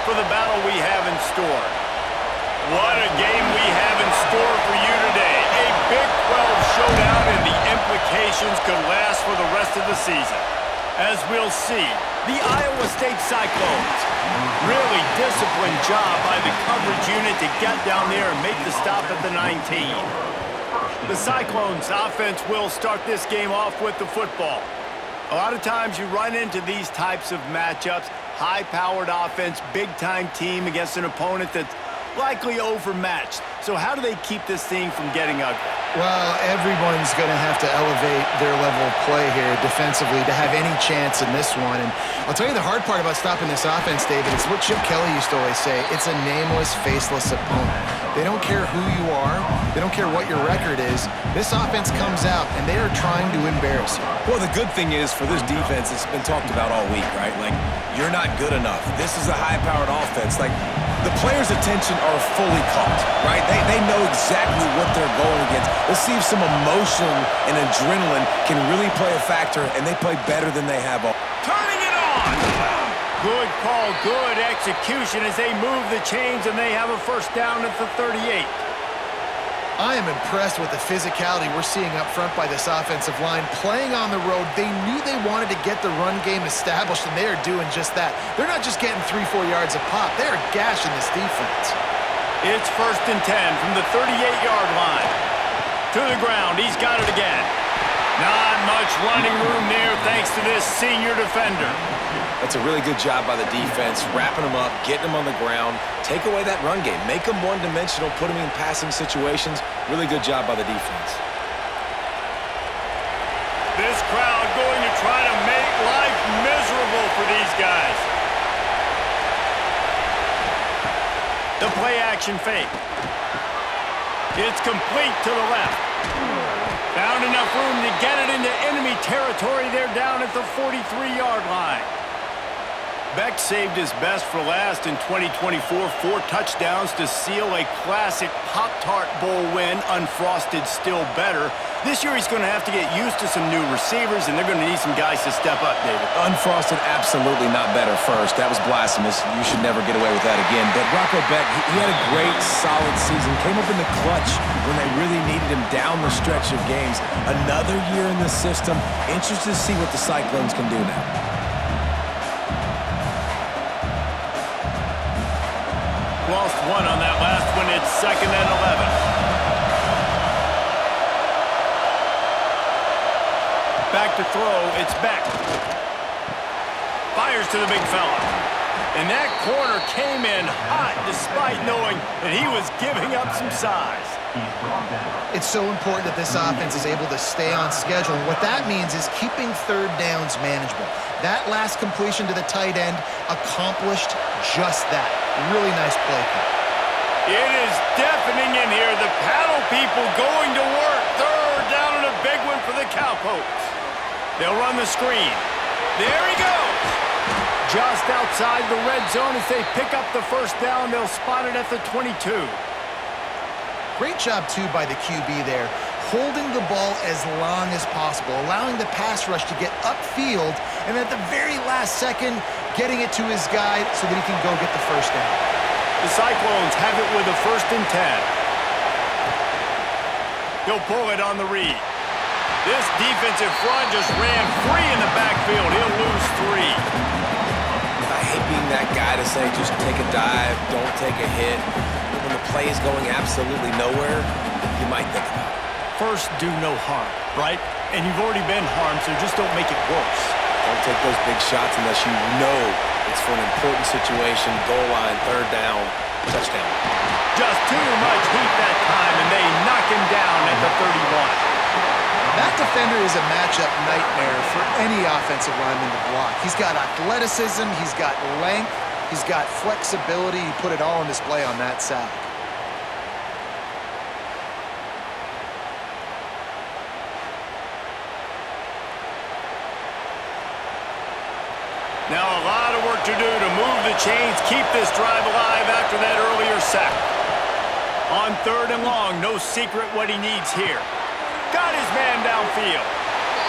for the battle we have in store. What a game we have in store for you today. A Big 12 showdown, and the implications could last for the rest of the season. As we'll see, the Iowa State Cyclones. Really disciplined job by the coverage unit to get down there and make the stop at the 19. The Cyclones offense will start this game off with the football. A lot of times you run into these types of matchups, high-powered offense, big-time team against an opponent that's likely overmatched. So how do they keep this thing from getting ugly? Well, everyone's going to have to elevate their level of play here defensively to have any chance in this one. And I'll tell you the hard part about stopping this offense, David, it's what Chip Kelly used to always say. It's a nameless, faceless opponent. They don't care who you are. They don't care what your record is. This offense comes out, and they are trying to embarrass you. Well, the good thing is for this defense, it's been talked about all week, right? Like, you're not good enough. This is a high-powered offense. Like, the players' attention are fully caught, right? They know exactly what they're going against. Let's see if some emotion and adrenaline can really play a factor, and they play better than they have all. Turning it on! Good call, good execution as they move the chains, and they have a first down at the 38. I am impressed with the physicality we're seeing up front by this offensive line. Playing on the road, they knew they wanted to get the run game established, and they are doing just that. They're not just getting 3-4 yards a pop. They are gashing this defense. It's 1st and 10 from the 38-yard line. To the ground, he's got it again. Not much running room there thanks to this senior defender. That's a really good job by the defense, wrapping them up, getting them on the ground, take away that run game, make them one-dimensional, put them in passing situations. Really good job by the defense. This crowd going to try to make life miserable for these guys. The play-action fake. It's complete to the left. Found enough room to get it into enemy territory. They're down at the 43-yard line. Beck saved his best for last in 2024. 4 touchdowns to seal a classic Pop-Tart Bowl win. Unfrosted, still better. This year he's going to have to get used to some new receivers, and they're going to need some guys to step up, David. Unfrosted, absolutely not better first. That was blasphemous. You should never get away with that again. But Rocco Beck, he had a great, solid season. Came up in the clutch when they really needed him down the stretch of games. Another year in the system. Interested to see what the Cyclones can do now. Lost one on that last one. It's 2nd and 11. Back to throw. It's Beck. Fires to the big fella. And that corner came in hot despite knowing that he was giving up some size. It's so important that this offense is able to stay on schedule. And what that means is keeping 3rd downs manageable. That last completion to the tight end accomplished just that. Really nice play. It is deafening in here. The paddle people going to work. 3rd down and a big one for the Cowboys. They'll run the screen. There he goes. Just outside the red zone as they pick up the first down. They'll spot it at the 22. Great job, too, by the QB there, holding the ball as long as possible, allowing the pass rush to get upfield, and at the very last second, getting it to his guy so that he can go get the first down. The Cyclones have it with a 1st and 10. He'll pull it on the read. This defensive front just ran free in the backfield. He'll lose 3. I hate being that guy to say just take a dive, don't take a hit. When the play is going absolutely nowhere, you might think about it. First, do no harm, right? And you've already been harmed, so just don't make it worse. Don't take those big shots unless you know it's for an important situation, goal line, 3rd down, touchdown. Just too much heat that time, and they knock him down at the 31. That defender is a matchup nightmare for any offensive lineman to block. He's got athleticism, he's got length, he's got flexibility. He put it all on display on that sack. Now a lot of work to do to move the chains, keep this drive alive after that earlier sack. On 3rd and long, no secret what he needs here. Got his man downfield.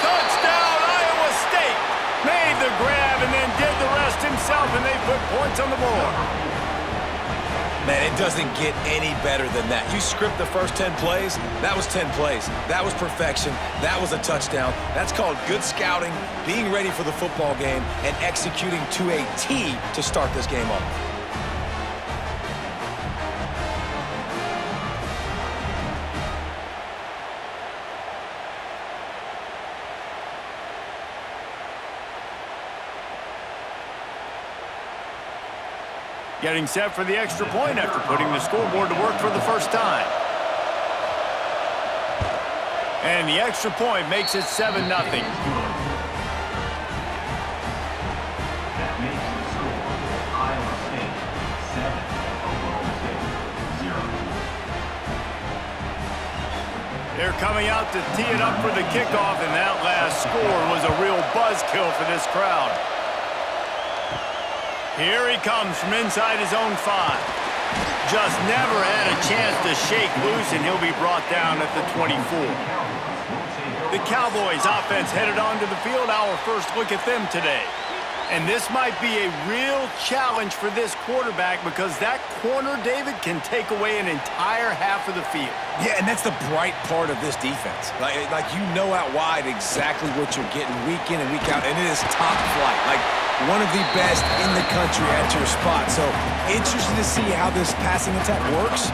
Touchdown, Iowa State. Made the grab and then did the rest himself, and they put points on the board. Man, it doesn't get any better than that. You script the first 10 plays, that was 10 plays. That was perfection. That was a touchdown. That's called good scouting, being ready for the football game, and executing to a T to start this game off. Getting set for the extra point after putting the scoreboard to work for the first time. And the extra point makes it 7-0. That makes the score Iowa State 7, Oklahoma State 0. They're coming out to tee it up for the kickoff, and that last score was a real buzzkill for this crowd. Here he comes from inside his own 5. Just never had a chance to shake loose, and he'll be brought down at the 24. The Cowboys offense headed onto the field. Our first look at them today. And this might be a real challenge for this quarterback because that corner, David, can take away an entire half of the field. Yeah, and that's the bright part of this defense. Like you know out wide exactly what you're getting week in and week out, and it is top flight. Like one of the best in the country at your spot. So interested to see how this passing attack works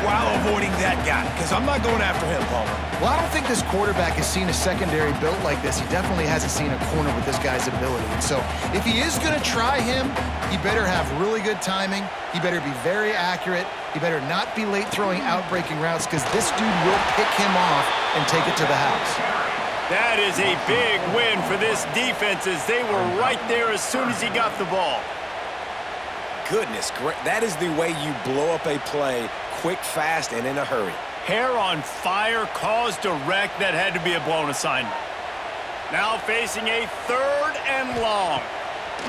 while avoiding that guy, because I'm not going after him, Palmer. Well, I don't think this quarterback has seen a secondary built like this. He definitely hasn't seen a corner with this guy's ability. And so if he is going to try him, he better have really good timing. He better be very accurate. He better not be late throwing out-breaking routes because this dude will pick him off and take it to the house. That is a big win for this defense as they were right there as soon as he got the ball. Goodness, that is the way you blow up a play quick, fast, and in a hurry. Hair on fire, cause direct. That had to be a blown assignment. Now facing a 3rd and long.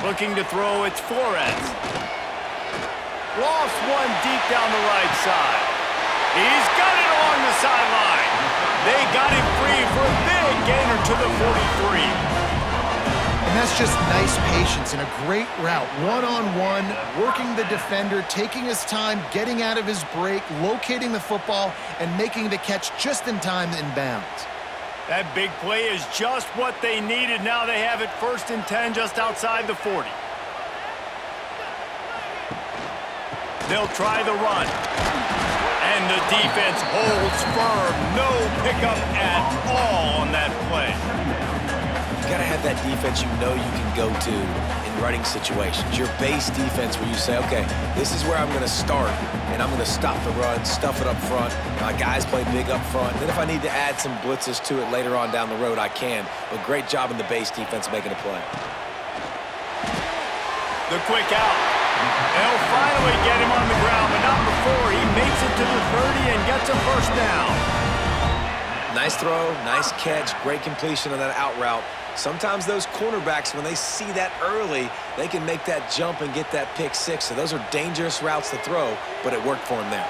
Looking to throw, it's Flores. Lofts one deep down the right side. He's got it along the sideline. They got him free for a big gainer to the 43. And that's just nice patience and a great route. One-on-one, working the defender, taking his time, getting out of his break, locating the football, and making the catch just in time in bounds. That big play is just what they needed. Now they have it 1st and 10 just outside the 40. They'll try the run. And the defense holds firm. No pickup at all on that play. You got to have that defense you know you can go to in running situations. Your base defense where you say, okay, this is where I'm going to start, and I'm going to stop the run, stuff it up front. My guys play big up front. And then if I need to add some blitzes to it later on down the road, I can. But great job in the base defense making a play. The quick out. They'll finally get him on the ground, but not before he makes it to the 30 and gets a 1st down. Nice throw, nice catch, great completion on that out route. Sometimes those cornerbacks, when they see that early, they can make that jump and get that pick 6. So those are dangerous routes to throw, but it worked for him there.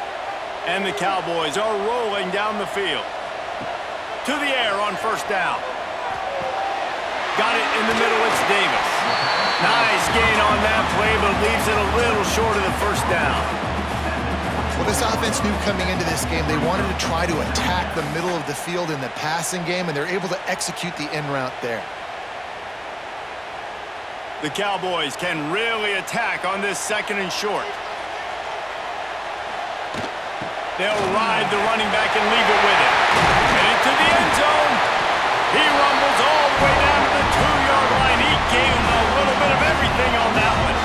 And the Cowboys are rolling down the field. To the air on 1st down. Got it in the middle, it's Davis. Nice gain on that play, but leaves it a little short of the 1st down. Well, this offense knew coming into this game they wanted to try to attack the middle of the field in the passing game, and they're able to execute the in route there. The Cowboys can really attack on this 2nd and short. They'll ride the running back and leave it with it. And into the end zone. He rumbles all the way down to the 2-yard line. He gave him a little bit of everything on that one.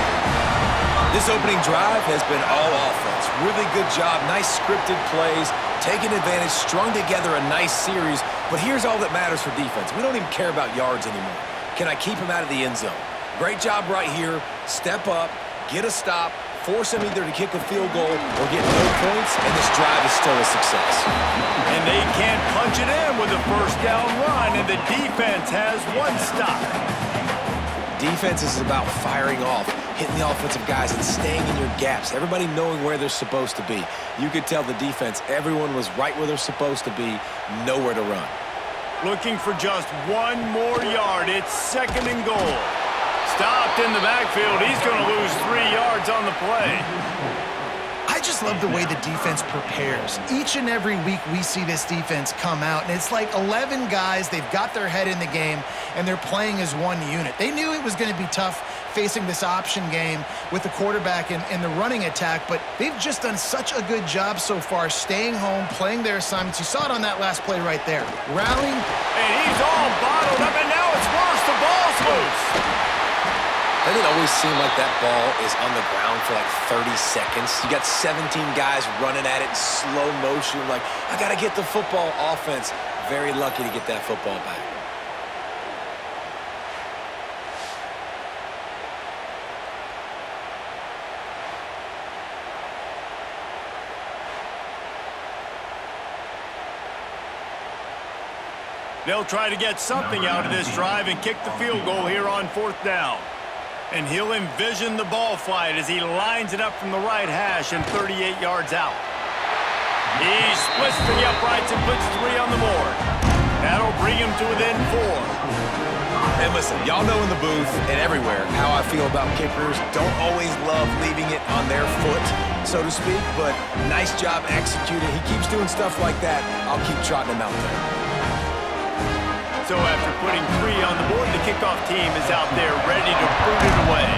This opening drive has been all offense. Really good job, nice scripted plays, taking advantage, strung together a nice series. But here's all that matters for defense. We don't even care about yards anymore. Can I keep him out of the end zone? Great job right here. Step up, get a stop, force him either to kick a field goal or get no points, and this drive is still a success. And they can't punch it in with a 1st down run, and the defense has 1 stop. Defense is about firing off, hitting the offensive guys, and staying in your gaps. Everybody knowing where they're supposed to be. You could tell the defense, everyone was right where they're supposed to be, nowhere to run. Looking for just 1 more yard. It's 2nd and goal. Stopped in the backfield. He's going to lose 3 yards on the play. I just love the way the defense prepares. Each and every week we see this defense come out, and it's like 11 guys, they've got their head in the game, and they're playing as one unit. They knew it was going to be tough facing this option game with the quarterback and the running attack, but they've just done such a good job so far staying home, playing their assignments. You saw it on that last play right there. Rallying. And he's all bottled up, and now it's worse. The ball's loose. Doesn't it always seem like that ball is on the ground for like 30 seconds? You got 17 guys running at it in slow motion. Like, I got to get the football. Offense, very lucky to get that football back. They'll try to get something out of this drive and kick the field goal here on 4th down. And he'll envision the ball flight as he lines it up from the right hash and 38 yards out. He splits the uprights and puts 3 on the board. That'll bring him to within 4. And listen, y'all know in the booth and everywhere how I feel about kickers. Don't always love leaving it on their foot, so to speak, but nice job executing. He keeps doing stuff like that. I'll keep trotting him out there. So after putting 3 on the board, the kickoff team is out there ready to boot it away.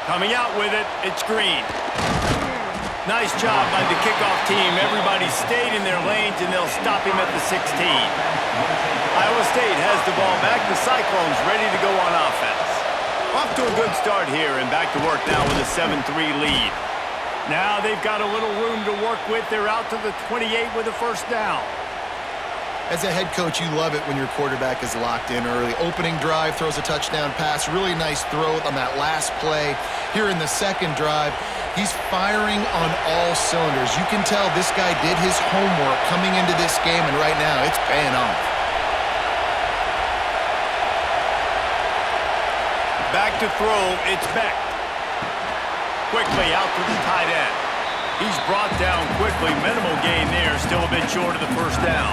Coming out with it, it's Green. Nice job by the kickoff team. Everybody stayed in their lanes, and they'll stop him at the 16. Iowa State has the ball back. The Cyclones ready to go on offense. Off to a good start here, and back to work now with a 7-3 lead. Now they've got a little room to work with. They're out to the 28 with a 1st down. As a head coach, you love it when your quarterback is locked in early. Opening drive, throws a touchdown pass. Really nice throw on that last play. Here in the 2nd drive, he's firing on all cylinders. You can tell this guy did his homework coming into this game, and right now it's paying off. Back to throw, it's Beck. Quickly out to the tight end. He's brought down quickly. Minimal gain there. Still a bit short of the 1st down.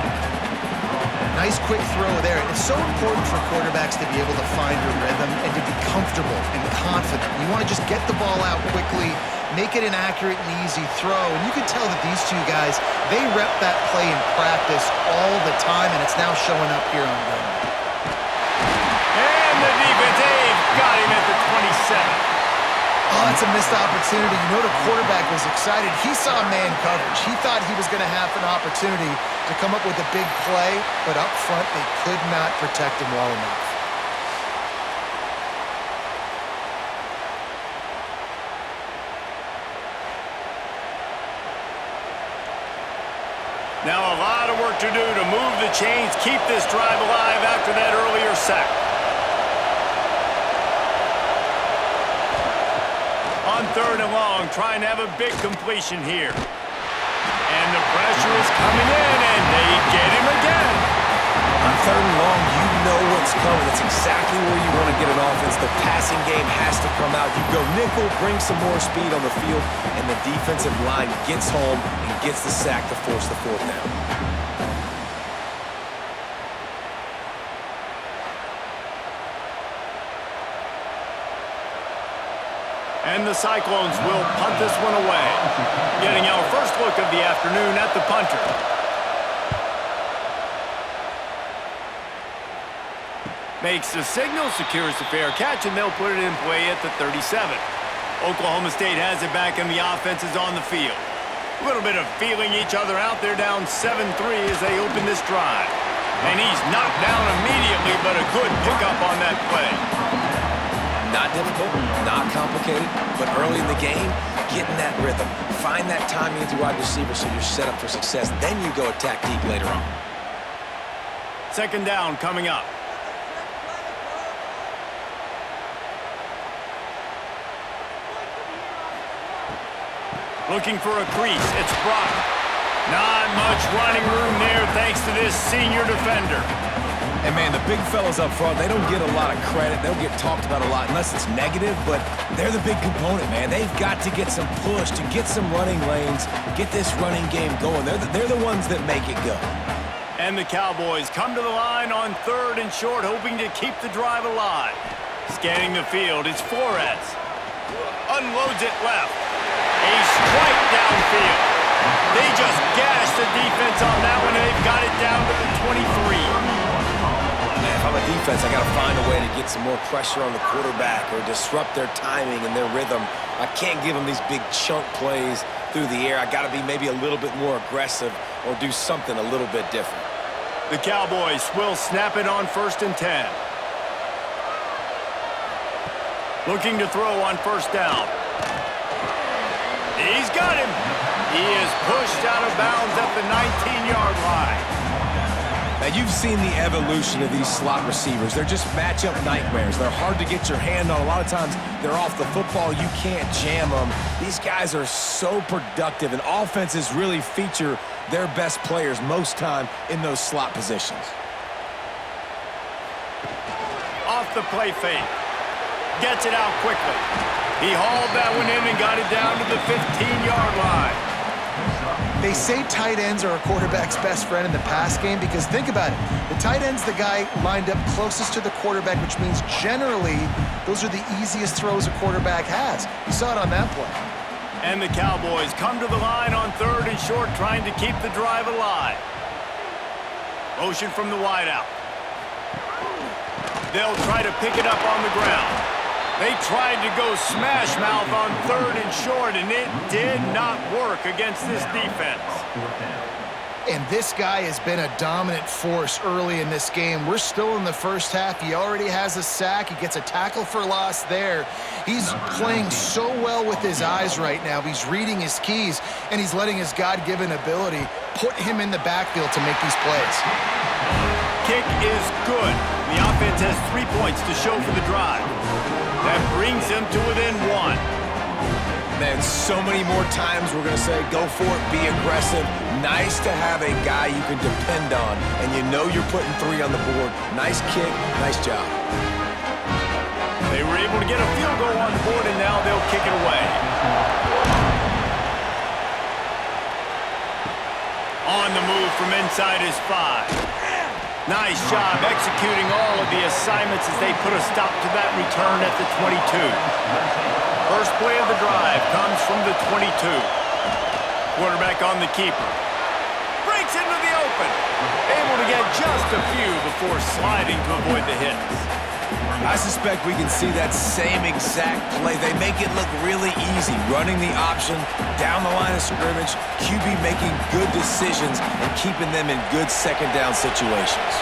Nice quick throw there. It's so important for quarterbacks to be able to find a rhythm and to be comfortable and confident. You want to just get the ball out quickly, make it an accurate and easy throw. And you can tell that these two guys, they rep that play in practice all the time, and it's now showing up here on game. And the defense, they've got him at the 27. Oh, it's a missed opportunity. You know the quarterback was excited. He saw man coverage. He thought he was going to have an opportunity to come up with a big play, but up front they could not protect him well enough. Now a lot of work to do to move the chains, keep this drive alive after that earlier sack. On 3rd and long, trying to have a big completion here. And the pressure is coming in, and they get him again. On 3rd and long, you know what's coming. That's exactly where you want to get an offense. The passing game has to come out. You go nickel, bring some more speed on the field, and the defensive line gets home and gets the sack to force the 4th down. And the Cyclones will punt this one away. Getting our first look of the afternoon at the punter. Makes the signal, secures the fair catch, and they'll put it in play at the 37. Oklahoma State has it back, and the offense is on the field. A little bit of feeling each other out. They're down 7-3 as they open this drive. And he's knocked down immediately, but a good pickup on that play. Not difficult, not complicated, but early in the game, getting that rhythm. Find that timing with your wide receiver so you're set up for success. Then you go attack deep later on. 2nd down coming up. Looking for a crease. It's Brock. Not much running room there thanks to this senior defender. And, man, the big fellas up front, they don't get a lot of credit. They don't get talked about a lot unless it's negative, but they're the big component, man. They've got to get some push, to get some running lanes, get this running game going. They're the ones that make it go. And the Cowboys come to the line on 3rd and short, hoping to keep the drive alive. Scanning the field, it's Flores. Unloads it left. A strike downfield. They just gashed the defense on that one, and they've got it down to the 23. Man, if I'm a defense, I got to find a way to get some more pressure on the quarterback or disrupt their timing and their rhythm. I can't give them these big chunk plays through the air. I got to be maybe a little bit more aggressive or do something a little bit different. The Cowboys will snap it on 1st and 10. Looking to throw on 1st down. He's got him. He is pushed out of bounds at the 19-yard line. Now, you've seen the evolution of these slot receivers. They're just matchup nightmares. They're hard to get your hand on. A lot of times, they're off the football. You can't jam them. These guys are so productive, and offenses really feature their best players most time in those slot positions. Off the play fake. Gets it out quickly. He hauled that one in and got it down to the 15-yard line. They say tight ends are a quarterback's best friend in the pass game because think about it. The tight end's the guy lined up closest to the quarterback, which means generally those are the easiest throws a quarterback has. You saw it on that play. And the Cowboys come to the line on 3rd and short, trying to keep the drive alive. Motion from the wideout. They'll try to pick it up on the ground. They tried to go smash mouth on 3rd and short, and it did not work against this defense. And this guy has been a dominant force early in this game. We're still in the first half. He already has a sack. He gets a tackle for loss there. He's playing so well with his eyes right now. He's reading his keys, and he's letting his God-given ability put him in the backfield to make these plays. Kick is good. The offense has 3 points to show for the drive. That brings them to within 1. Man, so many more times we're going to say, go for it, be aggressive. Nice to have a guy you can depend on, and you know you're putting 3 on the board. Nice kick, nice job. They were able to get a field goal on the board, and now they'll kick it away. On the move from inside his 5. Nice job executing all of the assignments as they put a stop to that return at the 22. First play of the drive comes from the 22. Quarterback on the keeper. Breaks into the open. Able to get just a few before sliding to avoid the hits. I suspect we can see that same exact play. They make it look really easy, running the option down the line of scrimmage, QB making good decisions and keeping them in good second down situations.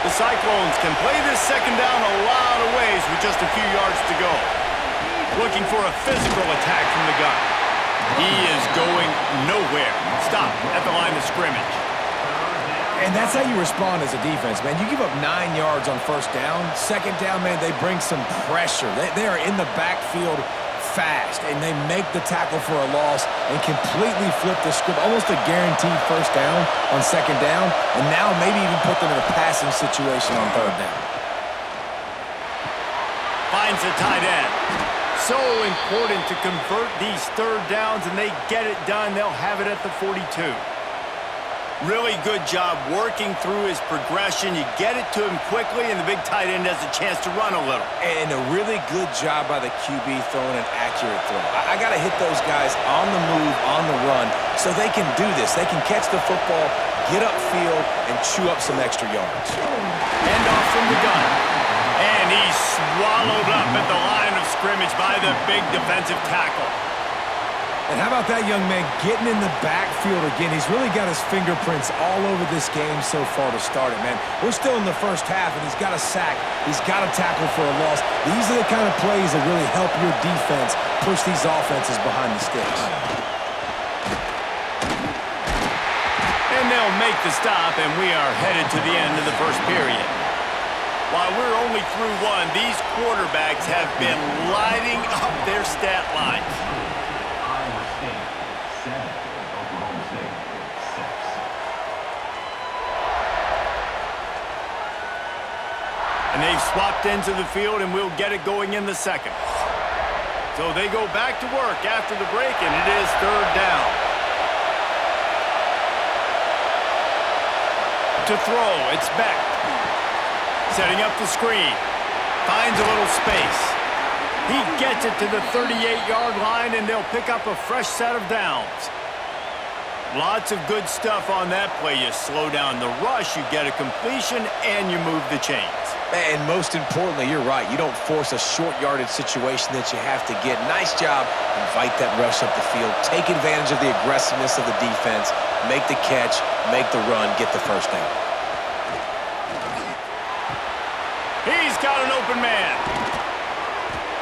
The Cyclones can play this second down a lot of ways with just a few yards to go. Looking for a physical attack from the gun. He is going nowhere. Stop at the line of scrimmage. And that's how you respond as a defense, man. You give up 9 yards on 1st down. Second down, man, they bring some pressure. They are in the backfield fast, and they make the tackle for a loss and completely flip the script. Almost a guaranteed 1st down on 2nd down, and now maybe even put them in a passing situation on 3rd down. Finds a tight end. So important to convert these 3rd downs, and they get it done. They'll have it at the 42. Really good job working through his progression. You get it to him quickly, and the big tight end has a chance to run a little. And a really good job by the QB throwing an accurate throw. I got to hit those guys on the move, on the run, so they can do this. They can catch the football, get upfield, and chew up some extra yards. Hand off from the gun. And he's swallowed up at the line of scrimmage by the big defensive tackle. And how about that young man getting in the backfield again? He's really got his fingerprints all over this game so far to start it, man. We're still in the first half, and he's got a sack. He's got a tackle for a loss. These are the kind of plays that really help your defense push these offenses behind the sticks. And they'll make the stop, and we are headed to the end of the first period. While we're only through 1, these quarterbacks have been lighting up their stat lines. And they've swapped into the field, and we'll get it going in the second. So they go back to work after the break, and it is 3rd down. To throw, it's Beck. Setting up the screen. Finds a little space. He gets it to the 38-yard line, and they'll pick up a fresh set of downs. Lots of good stuff on that play. You slow down the rush, you get a completion, and you move the chains. And most importantly, you're right. You don't force a short yardage situation that you have to get. Nice job. Invite that rush up the field. Take advantage of the aggressiveness of the defense. Make the catch, make the run, get the first down. He's got an open man.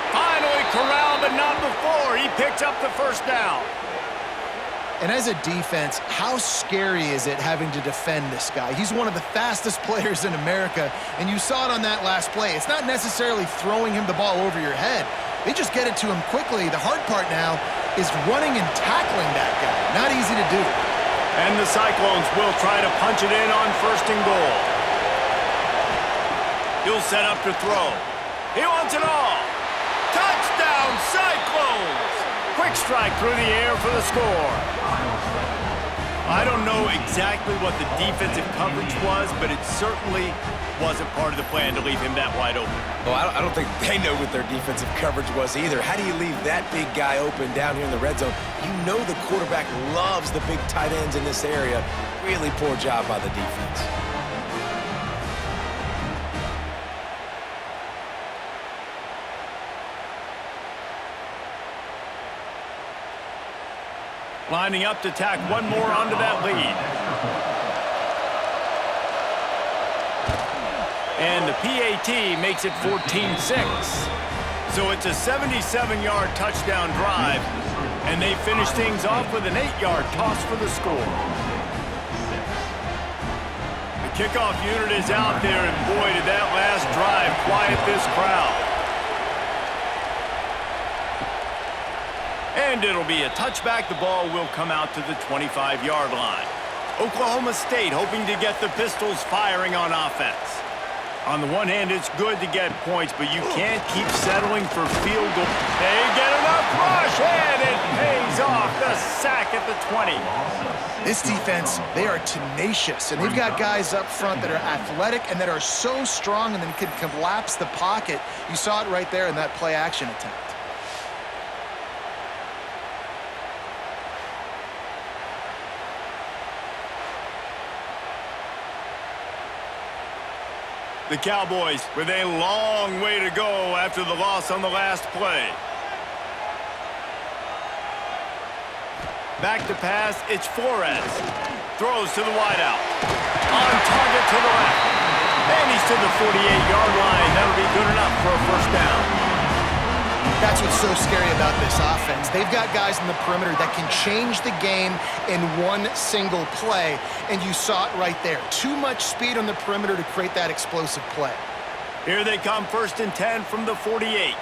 Finally corralled, but not before. He picks up the first down. And as a defense, how scary is it having to defend this guy? He's one of the fastest players in America, and you saw it on that last play. It's not necessarily throwing him the ball over your head. They just get it to him quickly. The hard part now is running and tackling that guy. Not easy to do. And the Cyclones will try to punch it in on 1st and goal. He'll set up to throw. He wants it all. Touchdown, Cyclones! Quick strike through the air for the score. I don't know exactly what the defensive coverage was, but it certainly wasn't part of the plan to leave him that wide open. Well, I don't think they know what their defensive coverage was either. How do you leave that big guy open down here in the red zone? You know the quarterback loves the big tight ends in this area. Really poor job by the defense. Lining up to tack one more onto that lead. And the PAT makes it 14-6. So it's a 77-yard touchdown drive, and they finish things off with an 8-yard toss for the score. The kickoff unit is out there, and boy, did that last drive quiet this crowd. And it'll be a touchback. The ball will come out to the 25-yard line. Oklahoma State hoping to get the Pistols firing on offense. On the one hand, it's good to get points, but you can't keep settling for field goal. They get enough rush, and it pays off. The sack at the 20. This defense, they are tenacious, and they've got guys up front that are athletic and that are so strong and then can collapse the pocket. You saw it right there in that play-action attempt. The Cowboys with a long way to go after the loss on the last play. Back to pass, it's Flores. Throws to the wideout. On target to the left. And he's to the 48-yard line. That'll be good enough for a first down. That's what's so scary about this offense. They've got guys in the perimeter that can change the game in one single play, and you saw it right there. Too much speed on the perimeter to create that explosive play. Here they come, 1st and 10 from the 48.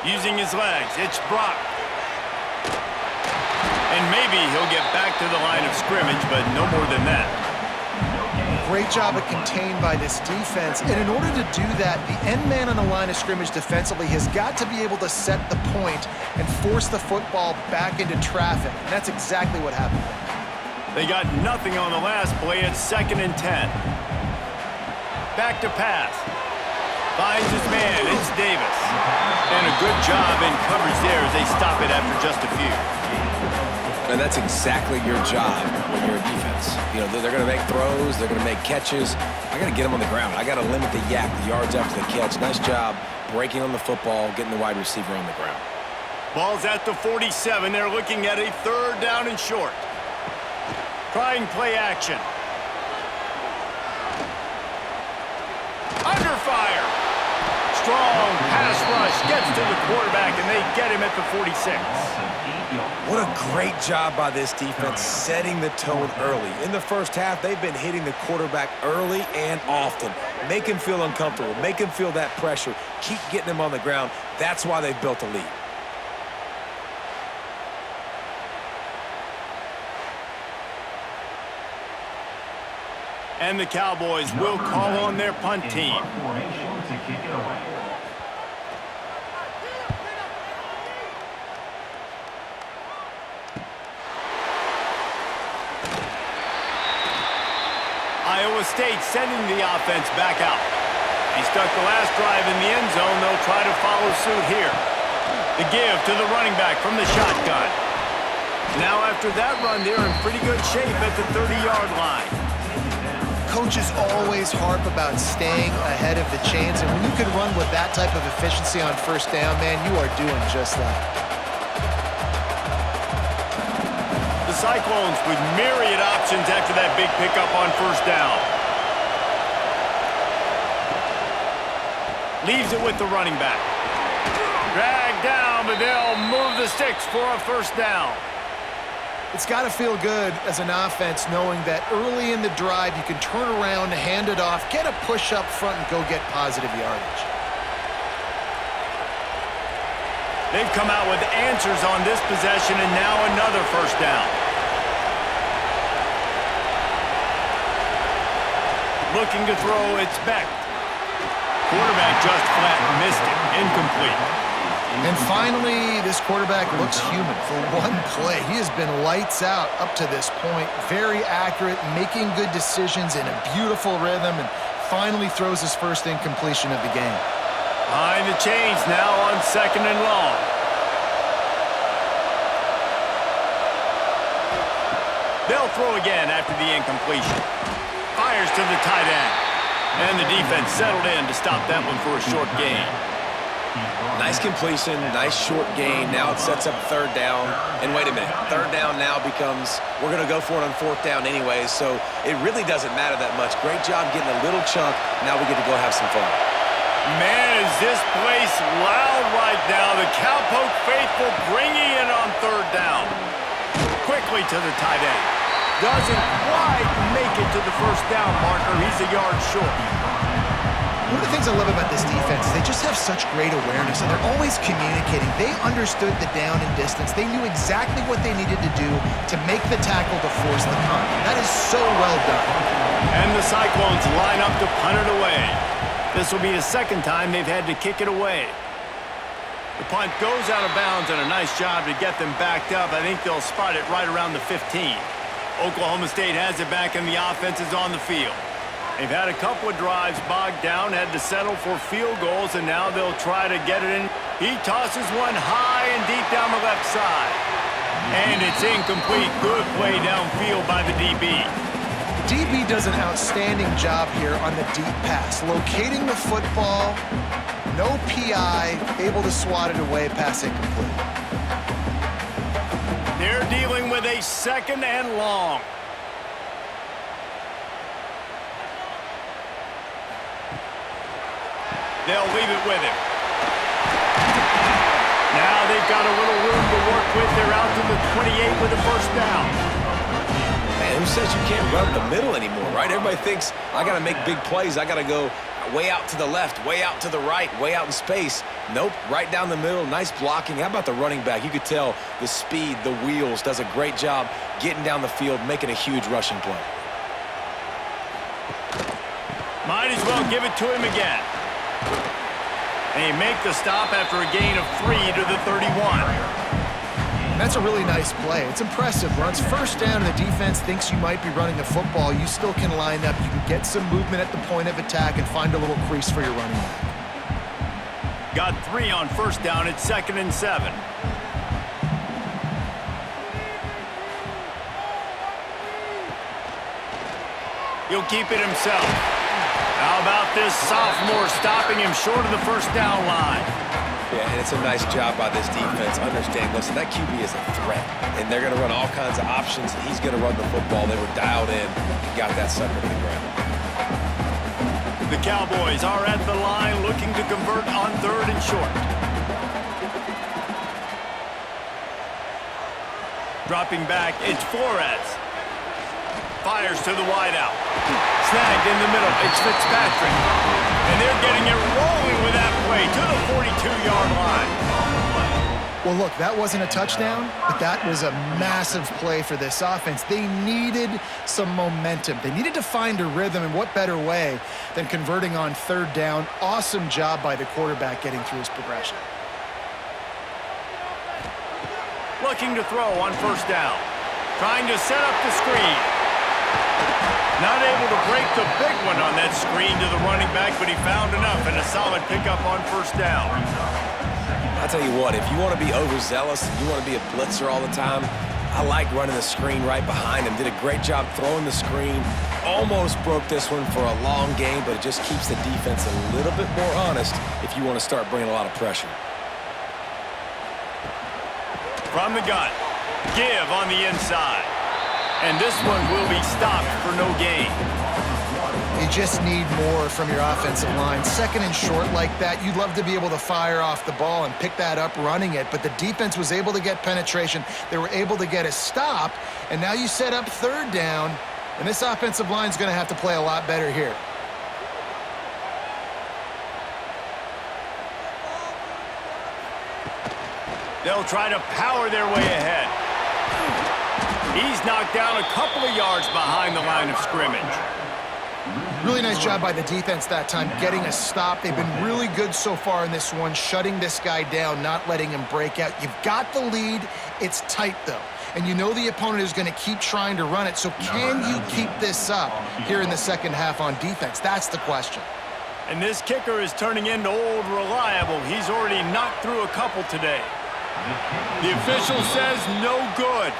Using his legs, it's Brock. And maybe he'll get back to the line of scrimmage, but no more than that. Great job of contained by this defense. And in order to do that, the end man on the line of scrimmage defensively has got to be able to set the point and force the football back into traffic. And that's exactly what happened there. They got nothing on the last play. It's 2nd and 10. Back to pass. Finds his man. It's Davis. And a good job in coverage there as they stop it after just a few. And that's exactly your job when you're a defense. You know, they're going to make throws. They're going to make catches. I got to get them on the ground. I got to limit the yak, the yards after the catch. Nice job breaking on the football, getting the wide receiver on the ground. Ball's at the 47. They're looking at a 3rd down and short. Trying play action. Under fire. Strong pass rush gets to the quarterback, and they get him at the 46. What a great job by this defense setting the tone early. In the first half, they've been hitting the quarterback early and often. Make him feel uncomfortable. Make him feel that pressure. Keep getting him on the ground. That's why they've built a lead. And the Cowboys will call on their punt team. Iowa State sending the offense back out. He stuck the last drive in the end zone. They'll try to follow suit here. The give to the running back from the shotgun. Now after that run, they're in pretty good shape at the 30-yard line. Coaches always harp about staying ahead of the chains, and when you can run with that type of efficiency on first down, man, you are doing just that. The Cyclones with myriad options after that big pickup on first down. Leaves it with the running back. Dragged down, but they'll move the sticks for a first down. It's got to feel good as an offense knowing that early in the drive you can turn around, hand it off, get a push up front, and go get positive yardage. They've come out with answers on this possession, and now another first down. Looking to throw, it's Beck. Quarterback just flat missed it. Incomplete. And finally, this quarterback looks human for one play. He has been lights out up to this point. Very accurate, making good decisions in a beautiful rhythm, and finally throws his first incompletion of the game. Behind the chains now on 2nd and long. They'll throw again after the incompletion. Fires to the tight end. And the defense settled in to stop that one for a short gain. Nice completion, nice short gain. Now it sets up 3rd down. And wait a minute, 3rd down now becomes, we're going to go for it on 4th down anyways, so it really doesn't matter that much. Great job getting a little chunk. Now we get to go have some fun. Man, is this place loud right now. The Cowpoke faithful bringing it on 3rd down. Quickly to the tight end. Doesn't quite make it to the first down marker. He's a yard short. One of the things I love about this defense is they just have such great awareness, and they're always communicating. They understood the down and distance. They knew exactly what they needed to do to make the tackle to force the punt. That is so well done. And the Cyclones line up to punt it away. This will be the 2nd time they've had to kick it away. The punt goes out of bounds, and a nice job to get them backed up. I think they'll spot it right around the 15. Oklahoma State has it back, and the offense is on the field. They've had a couple of drives bogged down, had to settle for field goals, and now they'll try to get it in. He tosses one high and deep down the left side. And it's incomplete. Good play downfield by the DB. DB does an outstanding job here on the deep pass. Locating the football, no PI, able to swat it away, pass incomplete. They're dealing with a 2nd and long. They'll leave it with him. Now they've got a little room to work with. They're out to the 28 with a first down. Man, who says you can't run the middle anymore, right? Everybody thinks, I got to make big plays. I got to go way out to the left, way out to the right, way out in space. Nope, right down the middle. Nice blocking. How about the running back? You could tell the speed, the wheels, does a great job getting down the field, making a huge rushing play. Might as well give it to him again. They make the stop after a gain of 3 to the 31. That's a really nice play. It's impressive. Runs first down and the defense thinks you might be running the football. You still can line up. You can get some movement at the point of attack and find a little crease for your running back. Got 3 on first down at 2nd and 7. He'll keep it himself. How about this sophomore stopping him short of the first down line? Yeah, and it's a nice job by this defense. Understand, listen, that QB is a threat, and they're going to run all kinds of options. He's going to run the football. They were dialed in and got that sucker to the ground. The Cowboys are at the line looking to convert on 3rd and short. Dropping back, it's Flores. Fires to the wideout. Snagged in the middle. It's Fitzpatrick. And they're getting it rolling with that play to the 42-yard line. Well, look, that wasn't a touchdown, but that was a massive play for this offense. They needed some momentum. They needed to find a rhythm, and what better way than converting on 3rd down. Awesome job by the quarterback getting through his progression. Looking to throw on first down. Trying to set up the screen. Not able to break the big one on that screen to the running back, but he found enough and a solid pickup on first down. I'll tell you what, if you want to be overzealous, you want to be a blitzer all the time, I like running the screen right behind him. Did a great job throwing the screen. Almost broke this one for a long game, but it just keeps the defense a little bit more honest if you want to start bringing a lot of pressure. From the gun, give on the inside. And this one will be stopped for no gain. You just need more from your offensive line. Second and short like that, you'd love to be able to fire off the ball and pick that up running it, but the defense was able to get penetration. They were able to get a stop, and now you set up third down, and this offensive line is going to have to play a lot better here. They'll try to power their way ahead. He's knocked down a couple of yards behind the line of scrimmage. Really nice job by the defense that time, getting a stop. They've been really good so far in this one, shutting this guy down, not letting him break out. You've got the lead. It's tight, though. And you know the opponent is going to keep trying to run it. So can you keep this up here in the second half on defense? That's the question. And this kicker is turning into old reliable. He's already knocked through a couple today. The official says no good.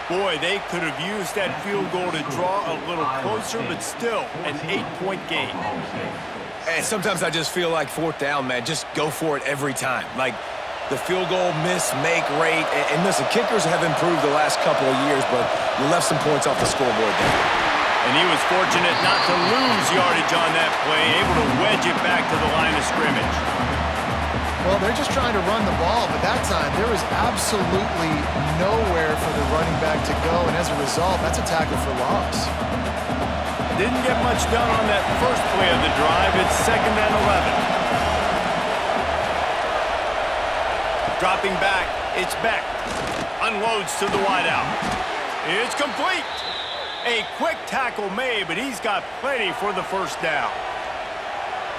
Boy, they could have used that field goal to draw a little closer, but still an 8-point game. And sometimes I just feel like fourth down, man, just go for it every time. Like the field goal miss-make rate. And listen, kickers have improved the last couple of years, but you left some points off the scoreboard there. And he was fortunate not to lose yardage on that play, able to wedge it back to the line of scrimmage. Well, they're just trying to run the ball, but that time there was absolutely nowhere for the running back to go, and as a result, that's a tackle for loss. Didn't get much done on that first play of the drive. It's 2nd and 11. Dropping back, it's Beck. Unloads to the wideout. It's complete. A quick tackle made, but he's got plenty for the first down.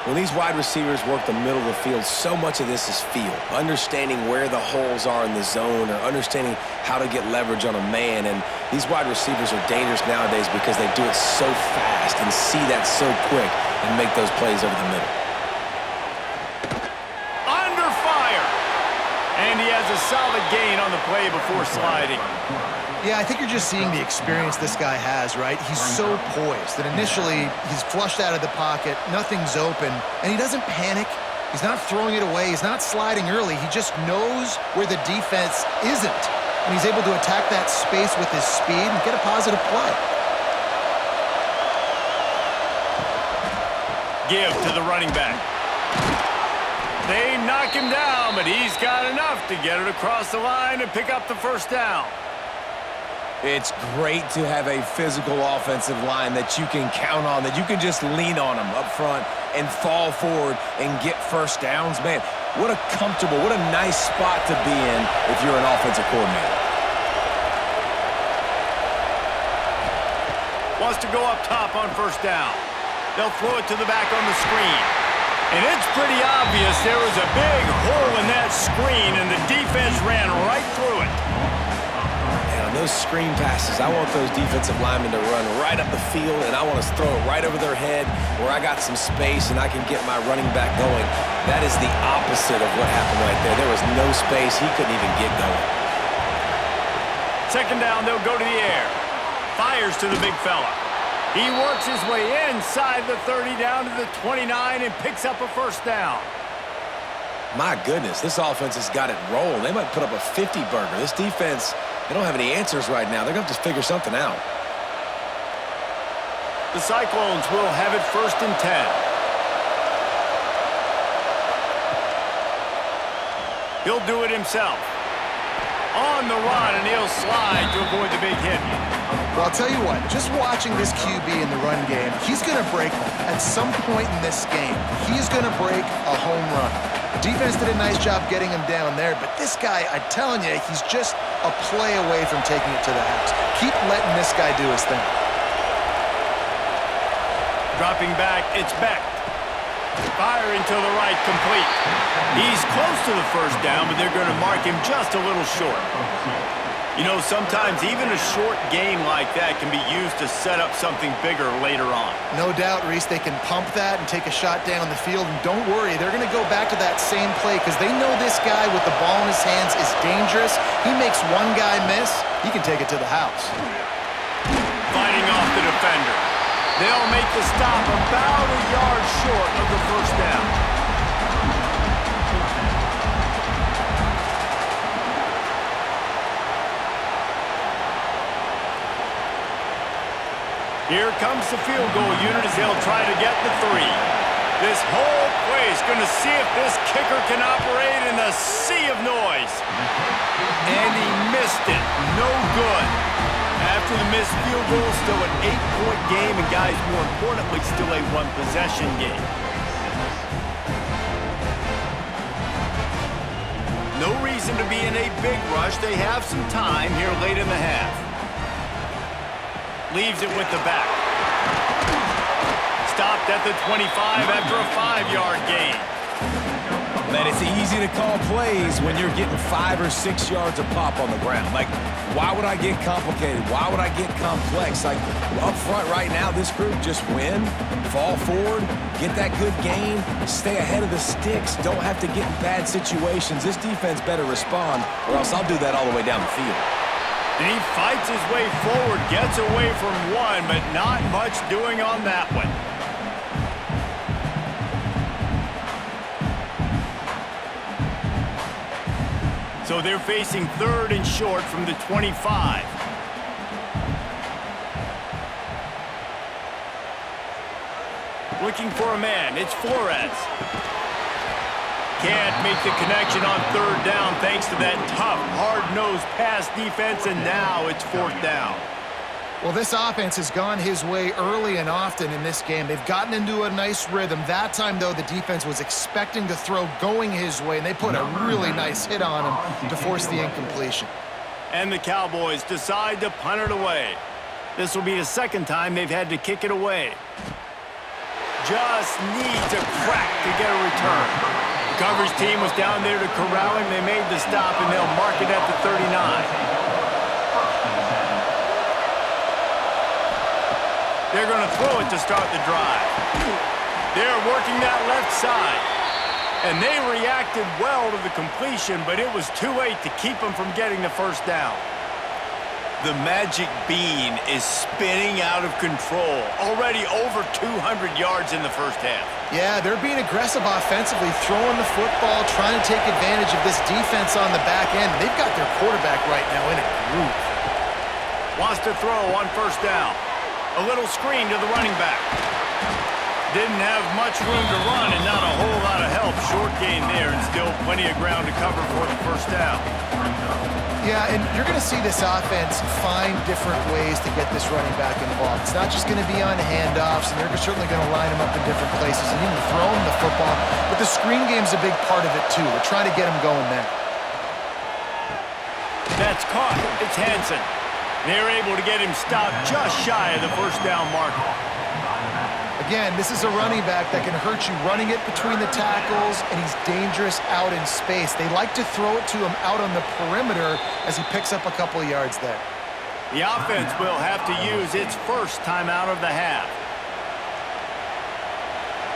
When these wide receivers work the middle of the field, so much of this is feel. Understanding where the holes are in the zone or understanding how to get leverage on a man. And these wide receivers are dangerous nowadays because they do it so fast and see that so quick and make those plays over the middle. Under fire! And he has a solid gain on the play before sliding. Yeah, I think you're just seeing the experience this guy has, right? He's so poised that initially he's flushed out of the pocket, nothing's open, and he doesn't panic. He's not throwing it away. He's not sliding early. He just knows where the defense isn't, and he's able to attack that space with his speed and get a positive play. Give to the running back. They knock him down, but he's got enough to get it across the line and pick up the first down. It's great to have a physical offensive line that you can count on, that you can just lean on them up front and fall forward and get first downs. Man, what a comfortable, what a nice spot to be in if you're an offensive coordinator. Wants to go up top on first down. They'll throw it to the back on the screen. And it's pretty obvious there was a big hole in that screen, and the defense ran right through it. Those screen passes, I want those defensive linemen to run right up the field, and I want to throw it right over their head where I got some space and I can get my running back going. That is the opposite of what happened right there. There was no space. He couldn't even get going. 2nd down, they'll go to the air. Fires to the big fella. He works his way inside the 30 down to the 29 and picks up a first down. My goodness, this offense has got it rolling. They might put up a 50-burger. This defense, they don't have any answers right now. They're going to have to figure something out. The Cyclones will have it 1st and 10. He'll do it himself. On the run, and he'll slide to avoid the big hit. Well, I'll tell you what, just watching this QB in the run game, he's going to break at some point in this game. He's going to break a home run. The defense did a nice job getting him down there, but this guy, I'm telling you, he's just a play away from taking it to the house. Keep letting this guy do his thing. Dropping back, it's Beck. Firing to the right, complete. He's close to the first down, but they're going to mark him just a little short. You know, sometimes even a short game like that can be used to set up something bigger later on. No doubt, Reese, they can pump that and take a shot down the field. And don't worry, they're going to go back to that same play because they know this guy with the ball in his hands is dangerous. He makes one guy miss, he can take it to the house. Fighting off the defender. They'll make the stop about a yard short of the first down. Here comes the field goal unit as they'll try to get the 3. This whole play is going to see if this kicker can operate in the sea of noise. And he missed it. No good. After the missed field goal, still an 8-point game, and guys, more importantly, still a 1-possession game. No reason to be in a big rush. They have some time here late in the half. Leaves it with the back. Stopped at the 25 after a 5-yard gain. Man, it's easy to call plays when you're getting 5 or 6 yards of pop on the ground. Like, why would I get complicated? Why would I get complex? Like, up front right now, this group just win, fall forward, get that good gain, stay ahead of the sticks, don't have to get in bad situations. This defense better respond, or else I'll do that all the way down the field. And he fights his way forward, gets away from one, but not much doing on that one. So they're facing 3rd and short from the 25. Looking for a man, it's Flores. Can't make the connection on 3rd down thanks to that tough, hard-nosed pass defense, and now it's 4th down. Well, this offense has gone his way early and often in this game. They've gotten into a nice rhythm. That time, though, the defense was expecting to throw going his way, and they put a really nice hit on him to force the incompletion. And the Cowboys decide to punt it away. This will be the 2nd time they've had to kick it away. Just needs a crack to get a return. The coverage team was down there to corral him. They made the stop, and they'll mark it at the 39. They're going to throw it to start the drive. They're working that left side. And they reacted well to the completion, but it was too late to keep them from getting the 1st down. The magic bean is spinning out of control. Already over 200 yards in the 1st half. Yeah, they're being aggressive offensively, throwing the football, trying to take advantage of this defense on the back end. They've got their quarterback right now in a groove. Wants to throw on 1st down. A little screen to the running back. Didn't have much room to run and not a whole lot of help. Short gain there and still plenty of ground to cover for the 1st down. Yeah, and you're going to see this offense find different ways to get this running back involved. It's not just going to be on handoffs, and they're certainly going to line him up in different places and even throw him the football. But the screen game's a big part of it, too. They're trying to get him going there. That's caught. It's Hansen. They're able to get him stopped just shy of the 1st down marker. Again, this is a running back that can hurt you running it between the tackles, and he's dangerous out in space. They like to throw it to him out on the perimeter as he picks up a couple of yards there. The offense will have to use its 1st timeout of the half.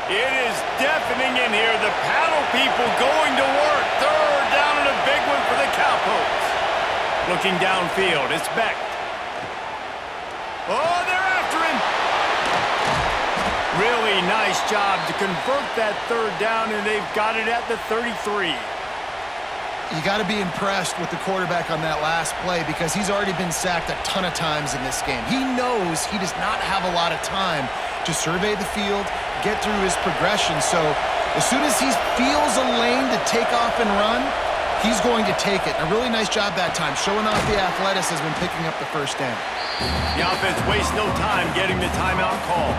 It is deafening in here. The paddle people going to work. 3rd down and a big one for the Cowboys. Looking downfield, it's Beck. Oh, they're after him. Really nice job to convert that 3rd down, and they've got it at the 33. You got to be impressed with the quarterback on that last play because he's already been sacked a ton of times in this game. He knows he does not have a lot of time to survey the field, get through his progression. So as soon as he feels a lane to take off and run, he's going to take it. A really nice job that time, showing off the athleticism and picking up the 1st down. The offense wastes no time getting the timeout call.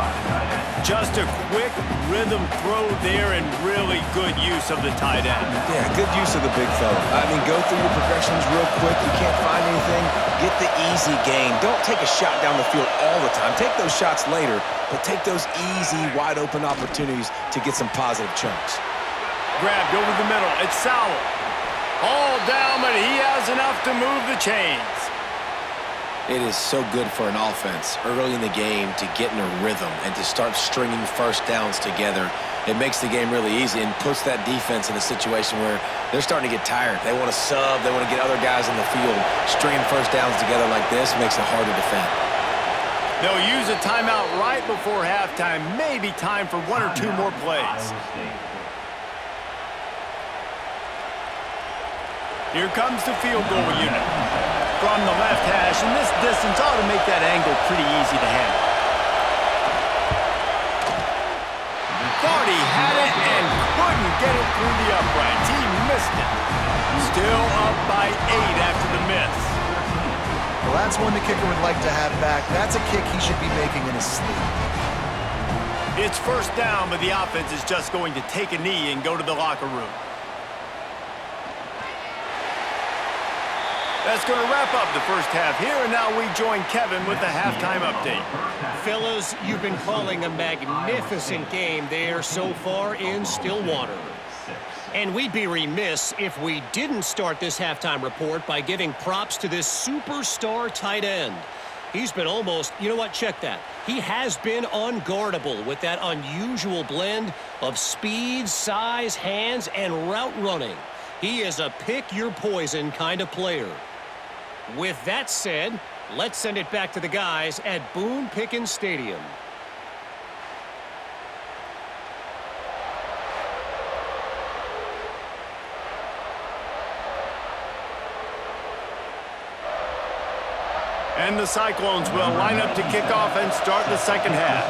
Just a quick rhythm throw there and really good use of the tight end. Yeah, good use of the big fella. I mean, go through your progressions real quick. You can't find anything, get the easy gain. Don't take a shot down the field all the time. Take those shots later, but take those easy, wide-open opportunities to get some positive chunks. Grabbed over the middle. It's Sowell. All down, but he has enough to move the chains. It is so good for an offense early in the game to get in a rhythm and to start stringing first downs together. It makes the game really easy and puts that defense in a situation where they're starting to get tired. They want to sub. They want to get other guys in the field. Stringing first downs together like this makes it hard to defend. They'll use a timeout right before halftime. Maybe time for one or two more plays. Here comes the field goal unit from the left hash, and this distance ought to make that angle pretty easy to handle. Thought he had it and couldn't get it through the uprights. He missed it. Still up by 8 after the miss. Well, that's one the kicker would like to have back. That's a kick he should be making in his sleep. It's first down, but the offense is just going to take a knee and go to the locker room. That's going to wrap up the first half here, and now we join Kevin with the halftime update. Fellas, you've been calling a magnificent game there so far in Stillwater. And we'd be remiss if we didn't start this halftime report by giving props to this superstar tight end. He's been almost, you know what, check that. He has been unguardable with that unusual blend of speed, size, hands, and route running. He is a pick-your-poison kind of player. With that said, let's send it back to the guys at Boone Pickens Stadium. And the Cyclones will line up to kick off and start the second half.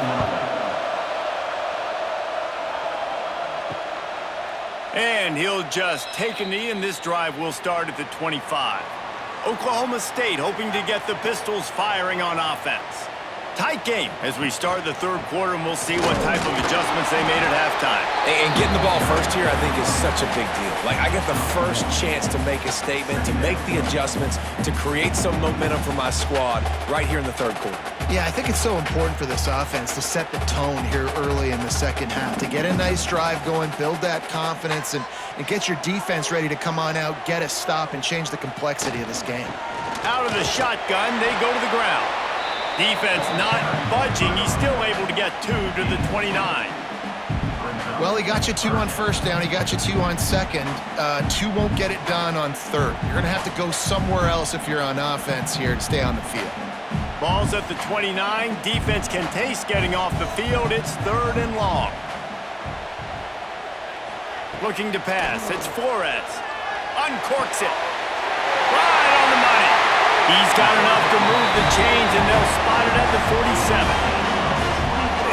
And he'll just take a knee, and this drive will start at the 25. Oklahoma State hoping to get the Pistols firing on offense. Tight game as we start the third quarter, and we'll see what type of adjustments they made at halftime. And getting the ball first here, I think, is such a big deal. Like, I get the first chance to make a statement, to make the adjustments, to create some momentum for my squad right here in the third quarter. Yeah, I think it's so important for this offense to set the tone here early in the second half, to get a nice drive going, build that confidence, and get your defense ready to come on out, get a stop, and change the complexity of this game. Out of the shotgun, they go to the ground. Defense not budging. He's still able to get 2 to the 29. Well, he got you 2 on first down. He got you 2 on second. 2 won't get it done on third. You're going to have to go somewhere else if you're on offense here to stay on the field. Ball's at the 29. Defense can taste getting off the field. It's third and long. Looking to pass. It's Flores. Uncorks it. Right on the money. He's got enough to move the chains, and they'll spot it at the 47.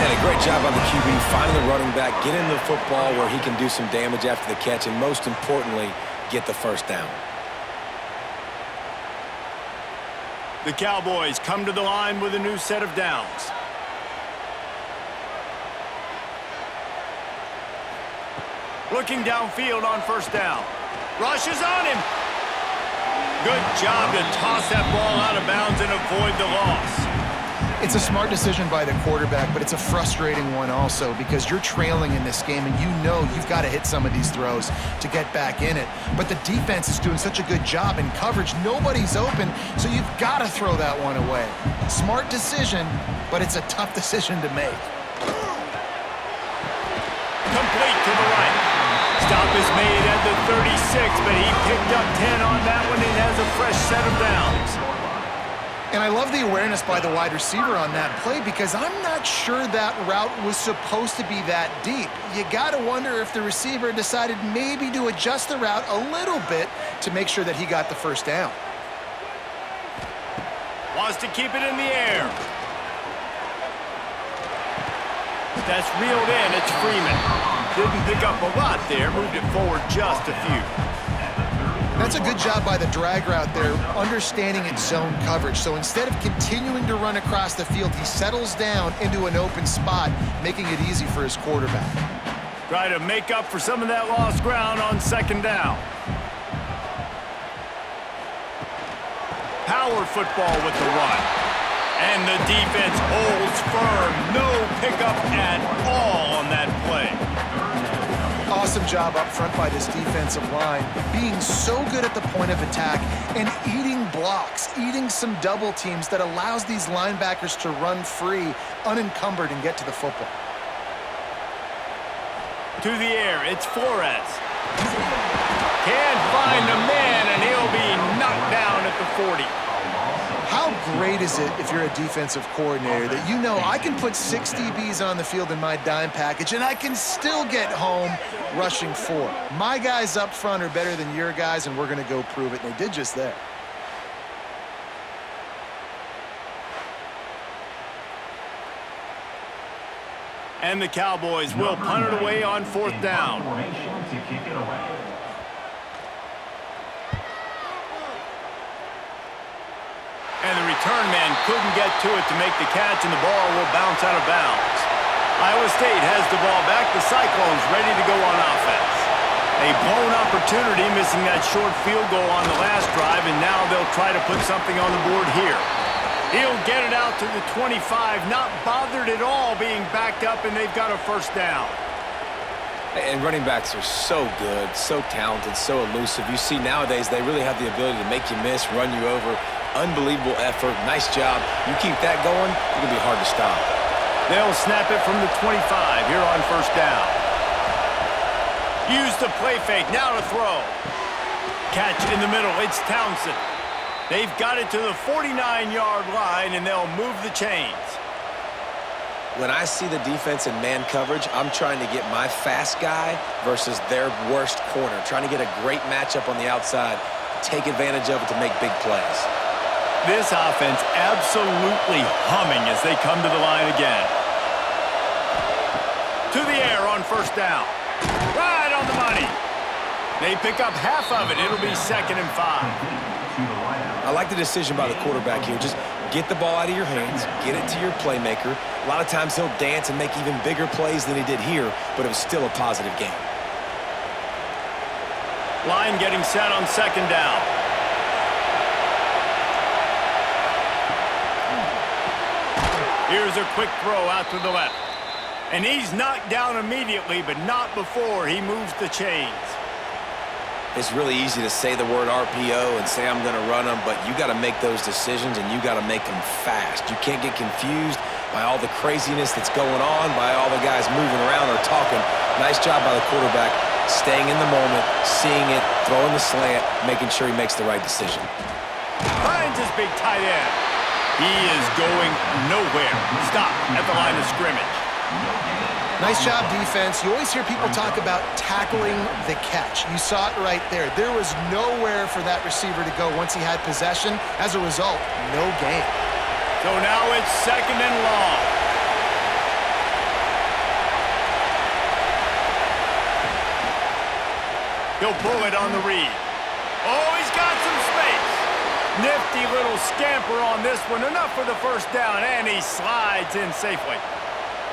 And a great job on the QB, finding the running back, get him the football where he can do some damage after the catch, and most importantly, get the first down. The Cowboys come to the line with a new set of downs. Looking downfield on first down. Rushes on him. Good job to toss that ball out of bounds and avoid the loss. It's a smart decision by the quarterback, but it's a frustrating one also because you're trailing in this game and you know you've got to hit some of these throws to get back in it. But the defense is doing such a good job in coverage. Nobody's open, so you've got to throw that one away. Smart decision, but it's a tough decision to make. Complete to the right. Stop is made at the 36, but he picked up 10 on that one and has a fresh set of downs. And I love the awareness by the wide receiver on that play because I'm not sure that route was supposed to be that deep. You got to wonder if the receiver decided maybe to adjust the route a little bit to make sure that he got the first down. Wants to keep it in the air. That's reeled in. It's Freeman. Didn't pick up a lot there. Moved it forward just a few. That's a good job by the drag route there, understanding its zone coverage. So instead of continuing to run across the field, he settles down into an open spot, making it easy for his quarterback. Try to make up for some of that lost ground on second down. Power football with the run. And the defense holds firm. No pickup at all on that play. Oh, awesome job up front by this defensive line, being so good at the point of attack and eating blocks, eating some double teams that allows these linebackers to run free, unencumbered, and get to the football. To the air, it's Flores. Can't find a man, and he'll be knocked down at the 40. How great is it if you're a defensive coordinator that you know I can put 6 DBs on the field in my dime package and I can still get home rushing 4. My guys up front are better than your guys, and we're going to go prove it. And they did just that. And the Cowboys will punt it away on 4th down. To kick it away. And the return man couldn't get to it to make the catch, and the ball will bounce out of bounds. Iowa State has the ball back. The Cyclones ready to go on offense. A blown opportunity, missing that short field goal on the last drive, and now they'll try to put something on the board here. He'll get it out to the 25, not bothered at all being backed up, and they've got a 1st down. And running backs are so good, so talented, so elusive. You see nowadays they really have the ability to make you miss, run you over. Unbelievable effort. Nice job. You keep that going, it's going to be hard to stop. They'll snap it from the 25 here on 1st down. Use the play fake. Now to throw. Catch in the middle. It's Townsend. They've got it to the 49-yard line, and they'll move the chains. When I see the defense in man coverage, I'm trying to get my fast guy versus their worst corner, trying to get a great matchup on the outside, take advantage of it to make big plays. This offense absolutely humming as they come to the line again. To the air on 1st down. Right on the money. They pick up half of it. It'll be 2nd and 5. I like the decision by the quarterback here. Just get the ball out of your hands, get it to your playmaker. A lot of times he'll dance and make even bigger plays than he did here, but it was still a positive game. Line getting set on 2nd down. Here's a quick throw out to the left. And he's knocked down immediately, but not before he moves the chains. It's really easy to say the word RPO and say I'm going to run them, but you got to make those decisions and you got to make them fast. You can't get confused by all the craziness that's going on, by all the guys moving around or talking. Nice job by the quarterback, staying in the moment, seeing it, throwing the slant, making sure he makes the right decision. Finds his big tight end. He is going nowhere. Stop at the line of scrimmage. Nice job, defense. You always hear people talk about tackling the catch. You saw it right there. There was nowhere for that receiver to go once he had possession. As a result, no gain. So now it's 2nd and long. He'll pull it on the read. Oh, he's got some space. Nifty little scamper on this one. Enough for the 1st down, and he slides in safely.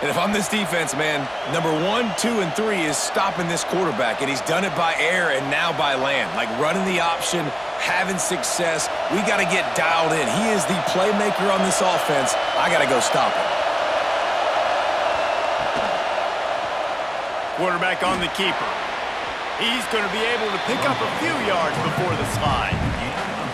And if I'm this defense, man, number 1, 2, and 3 is stopping this quarterback, and he's done it by air and now by land. Like running the option, having success. We got to get dialed in. He is the playmaker on this offense. I got to go stop him. Quarterback on the keeper. He's going to be able to pick up a few yards before the slide.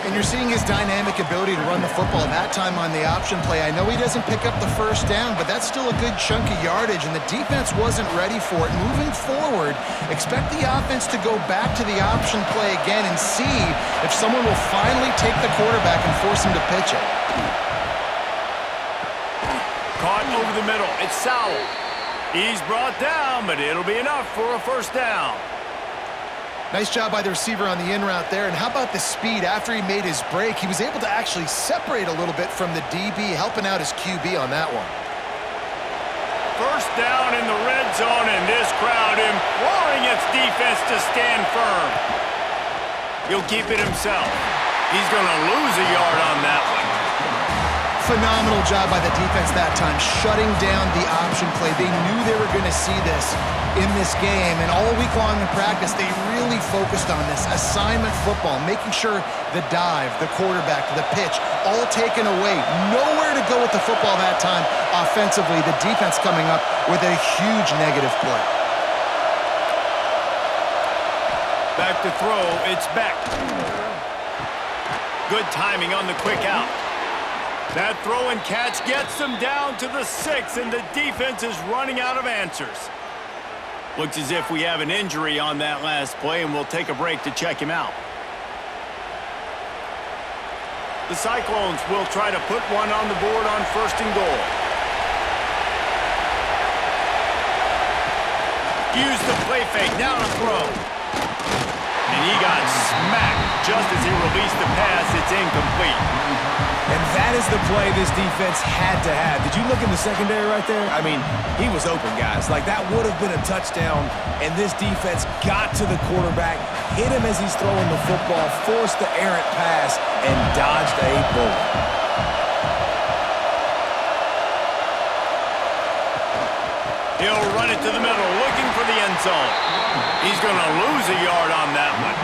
And you're seeing his dynamic ability to run the football. That time on the option play, I know he doesn't pick up the 1st down, but that's still a good chunk of yardage, and the defense wasn't ready for it. Moving forward, expect the offense to go back to the option play again and see if someone will finally take the quarterback and force him to pitch it. Caught over the middle. It's Sowell. He's brought down, but it'll be enough for a 1st down. Nice job by the receiver on the in route there. And how about the speed after he made his break? He was able to actually separate a little bit from the DB, helping out his QB on that one. 1st down in the red zone, and this crowd imploring its defense to stand firm. He'll keep it himself. He's going to lose a yard on that one. Phenomenal job by the defense that time, shutting down the option play. They knew they were going to see this in this game, and all week long in practice, they really focused on this assignment football, making sure the dive, the quarterback, the pitch, all taken away. Nowhere to go with the football that time. Offensively, the defense coming up with a huge negative play. Back to throw, it's Beck. Good timing on the quick out. That throw and catch gets them down to the 6, and the defense is running out of answers. Looks as if we have an injury on that last play, and we'll take a break to check him out. The Cyclones will try to put one on the board on 1st and goal. Use the play fake, now to throw. And he got smacked just as he released the pass. It's incomplete. And that is the play this defense had to have. Did you look in the secondary right there? I mean, he was open, guys. Like, that would have been a touchdown, and this defense got to the quarterback, hit him as he's throwing the football, forced the errant pass, and dodged a bullet. He'll run it to the middle, looking for the end zone. He's going to lose a yard on that one.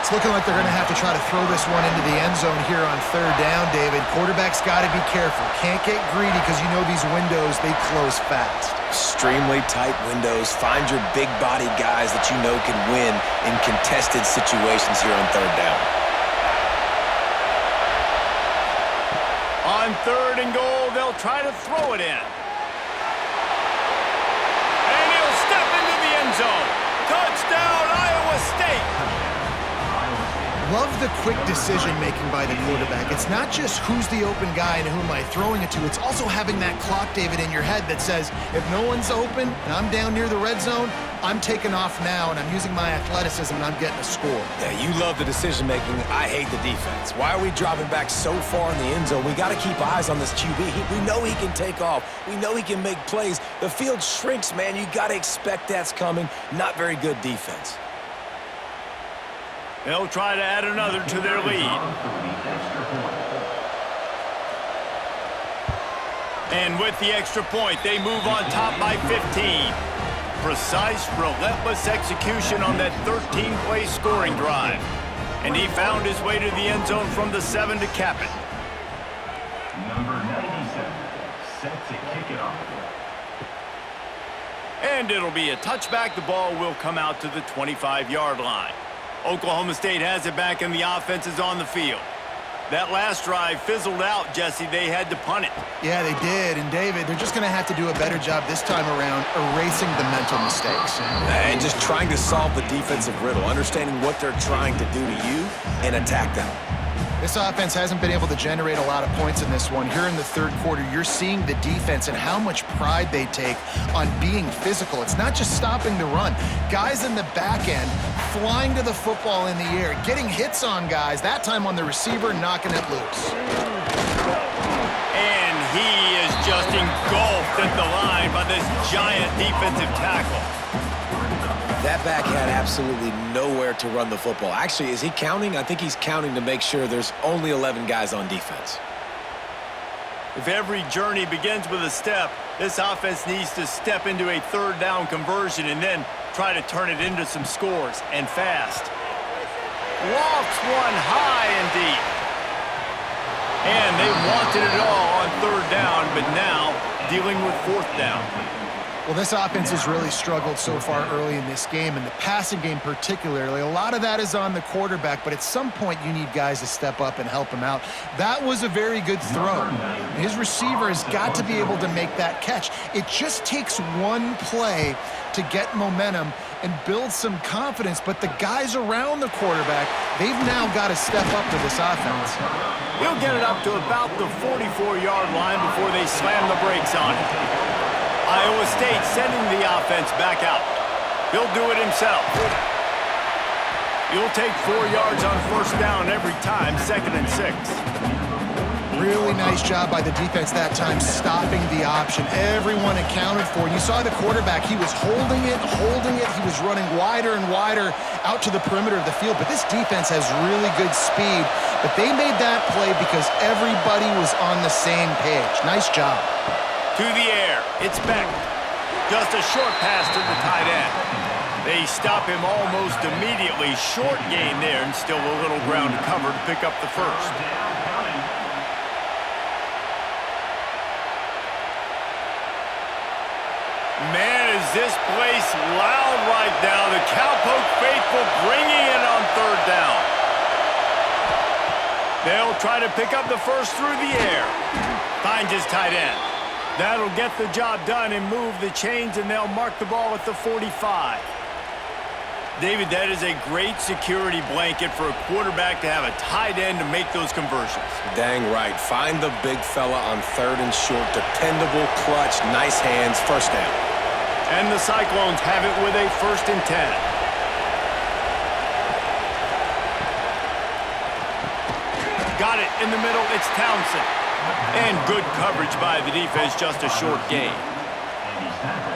It's looking like they're going to have to try to throw this one into the end zone here on 3rd down, David. Quarterback's got to be careful. Can't get greedy because you know these windows, they close fast. Extremely tight windows. Find your big body guys that you know can win in contested situations here on 3rd down. On 3rd and goal, they'll try to throw it in. And he'll step into the end zone. Touchdown, Iowa State. Love the quick decision-making by the quarterback. It's not just who's the open guy and who am I throwing it to. It's also having that clock, David, in your head that says, if no one's open and I'm down near the red zone, I'm taking off now and I'm using my athleticism and I'm getting a score. Yeah, you love the decision-making. I hate the defense. Why are we dropping back so far in the end zone? We got to keep eyes on this QB. We know he can take off. We know he can make plays. The field shrinks, man. You got to expect that's coming. Not very good defense. They'll try to add another to their lead. And with the extra point, they move on top by 15. Precise, relentless execution on that 13-play scoring drive. And he found his way to the end zone from the 7 to cap it. Number 97, set to kick it off. And it'll be a touchback. The ball will come out to the 25-yard line. Oklahoma State has it back, and the offense is on the field. That last drive fizzled out, Jesse. They had to punt it. Yeah, they did. And, David, they're just going to have to do a better job this time around erasing the mental mistakes. And just trying to solve the defensive riddle, understanding what they're trying to do to you and attack them. This offense hasn't been able to generate a lot of points in this one. Here in the 3rd quarter, you're seeing the defense and how much pride they take on being physical. It's not just stopping the run. Guys in the back end flying to the football in the air, getting hits on guys, that time on the receiver, knocking it loose. And he is just engulfed at the line by this giant defensive tackle. That back had absolutely nowhere to run the football. Actually, is he counting? I think he's counting to make sure there's only 11 guys on defense. If every journey begins with a step, this offense needs to step into a 3rd down conversion and then try to turn it into some scores, and fast. Lofts one high and deep. And they wanted it all on 3rd down, but now dealing with 4th down. Well, this offense has really struggled so far early in this game, and the passing game particularly. A lot of that is on the quarterback, but at some point you need guys to step up and help him out. That was a very good throw. His receiver has got to be able to make that catch. It just takes one play to get momentum and build some confidence, but the guys around the quarterback, they've now got to step up to this offense. He'll get it up to about the 44-yard line before they slam the brakes on it. Iowa State sending the offense back out. He'll do it himself. He'll take 4 yards on 1st down every time, 2nd and 6. Really nice job by the defense that time, stopping the option. Everyone accounted for. You saw the quarterback. He was holding it. He was running wider and wider out to the perimeter of the field. But this defense has really good speed. But they made that play because everybody was on the same page. Nice job. To the air, it's Beck. Just a short pass to the tight end. They stop him almost immediately. Short gain there, and still a little ground to cover to pick up the 1st. Man is this place loud right now? The Cowpoke faithful bringing it on third down. They'll try to pick up the first through the air. Finds his tight end. That'll get the job done and move the chains, and they'll mark the ball at the 45. David, that is a great security blanket for a quarterback to have a tight end to make those conversions. Dang right. Find the big fella on third and short. Dependable, clutch, nice hands, first down. And the Cyclones have it with a 1st and 10. Got it in the middle. It's Townsend. And good coverage by the defense, just a short gain.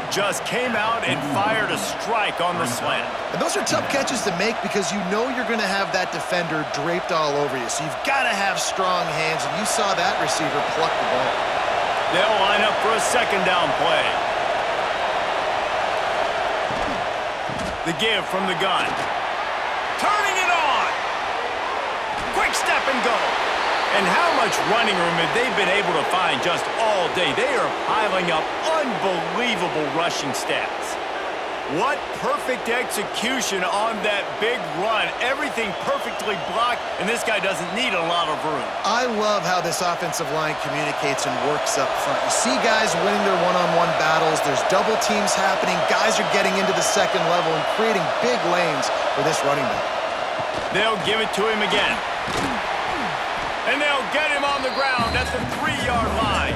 Just came out and fired a strike on the slant. And those are tough catches to make because you know you're going to have that defender draped all over you. So you've got to have strong hands, and you saw that receiver pluck the ball. They'll line up for a 2nd down play. The give from the gun. Turning it on. Quick step and go. And how much running room have they been able to find just all day? They are piling up unbelievable rushing stats. What perfect execution on that big run. Everything perfectly blocked, and this guy doesn't need a lot of room. I love how this offensive line communicates and works up front. You see guys winning their one-on-one battles. There's double teams happening. Guys are getting into the second level and creating big lanes for this running back. They'll give it to him again. And they'll get him on the ground at the 3-yard line.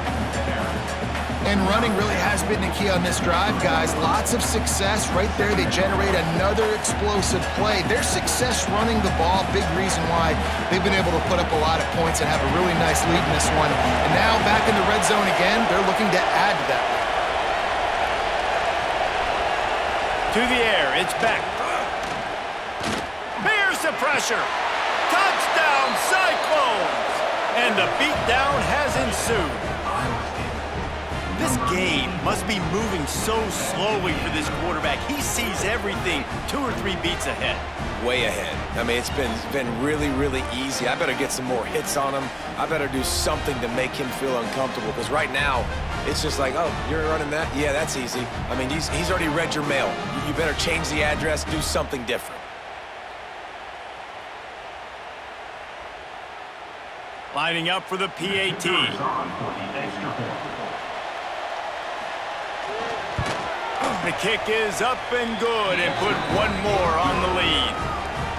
And running really has been the key on this drive, guys. Lots of success right there. They generate another explosive play. Their success running the ball, big reason why they've been able to put up a lot of points and have a really nice lead in this one. And now back in the red zone again, they're looking to add to that. To the air, it's back. Here's the pressure. Touchdown, Cyclones! And the beatdown has ensued. This game must be moving so slowly for this quarterback. He sees everything 2 or 3 beats ahead. Way ahead. I mean, it's been really, really easy. I better get some more hits on him. I better do something to make him feel uncomfortable, because right now, it's just like, oh, you're running that? Yeah, that's easy. I mean, he's already read your mail. You better change the address, do something different. Lining up for the PAT. The kick is up and good, and put one more on the lead.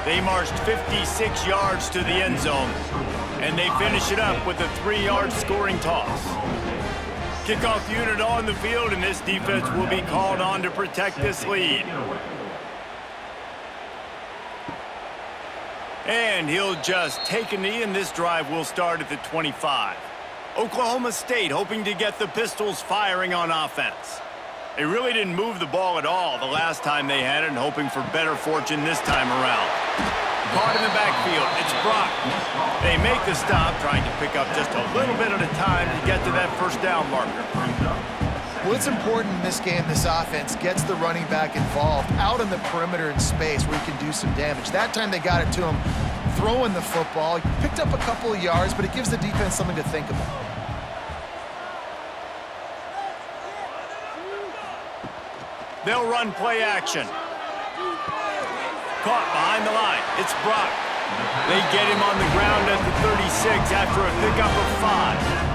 They marched 56 yards to the end zone, and they finish it up with a 3-yard scoring toss. Kickoff unit on the field, and this defense will be called on to protect this lead. And he'll just take a knee, and this drive will start at the 25. Oklahoma State hoping to get the Pistols firing on offense. They really didn't move the ball at all the last time they had it, and hoping for better fortune this time around. Caught in the backfield, it's Brock. They make the stop, trying to pick up just a little bit at a time to get to that 1st down marker. Well, it's important in this game, this offense gets the running back involved out on the perimeter in space where he can do some damage. That time they got it to him throwing the football. He picked up a couple of yards, but it gives the defense something to think about. They'll run play action. Caught behind the line. It's Brock. They get him on the ground at the 36 after a pickup of 5.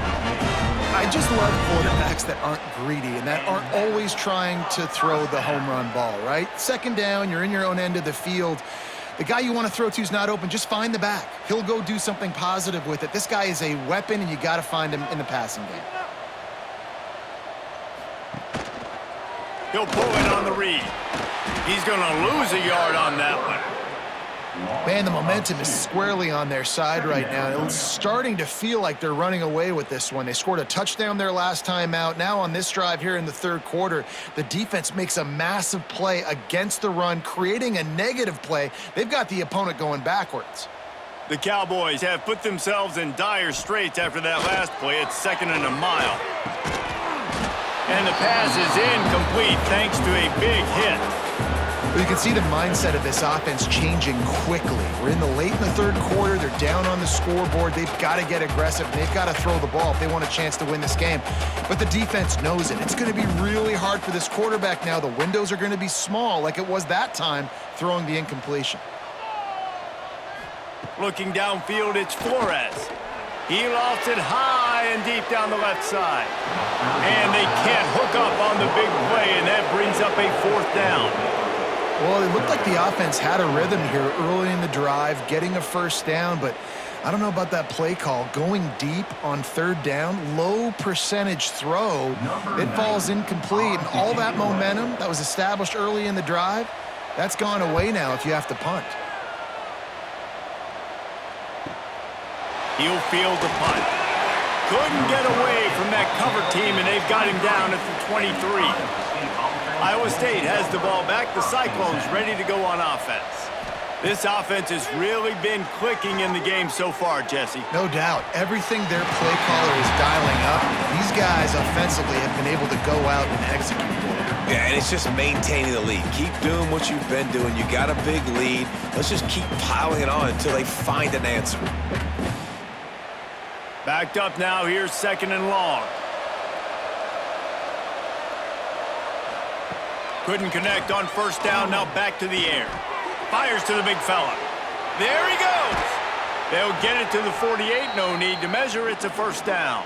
I just love quarterbacks that aren't greedy and that aren't always trying to throw the home run ball, right? 2nd down, you're in your own end of the field. The guy you want to throw to is not open. Just find the back. He'll go do something positive with it. This guy is a weapon, and you got to find him in the passing game. He'll pull it on the read. He's going to lose a yard on that one. Man, the momentum is squarely on their side right now. It's starting to feel like they're running away with this one. They scored a touchdown their last time out. Now on this drive here in the 3rd quarter, the defense makes a massive play against the run, creating a negative play. They've got the opponent going backwards. The Cowboys have put themselves in dire straits after that last play. It's 2nd and a mile. And the pass is incomplete thanks to a big hit. Well, you can see the mindset of this offense changing quickly. We're in the third quarter. They're down on the scoreboard. They've got to get aggressive, and they've got to throw the ball if they want a chance to win this game. But the defense knows it. It's going to be really hard for this quarterback now. The windows are going to be small like it was that time throwing the incompletion. Looking downfield, it's Flores. He lofts it high and deep down the left side. And they can't hook up on the big play, and that brings up a 4th down. Well, it looked like the offense had a rhythm here early in the drive, getting a first down, but I don't know about that play call. Going deep on 3rd down, low percentage throw, it falls incomplete, and all that momentum that was established early in the drive, that's gone away now if you have to punt. He'll field the punt. Couldn't get away from that cover team, and they've got him down at the 23. Iowa State has the ball back. The Cyclones ready to go on offense. This offense has really been clicking in the game so far, Jesse. No doubt. Everything their play caller is dialing up, these guys offensively have been able to go out and execute there. Yeah, and it's just maintaining the lead. Keep doing what you've been doing. You got a big lead. Let's just keep piling it on until they find an answer. Backed up now. Here's 2nd and long. Couldn't connect on 1st down. Now back to the air. Fires to the big fella. There he goes. They'll get it to the 48. No need to measure. It's a 1st down.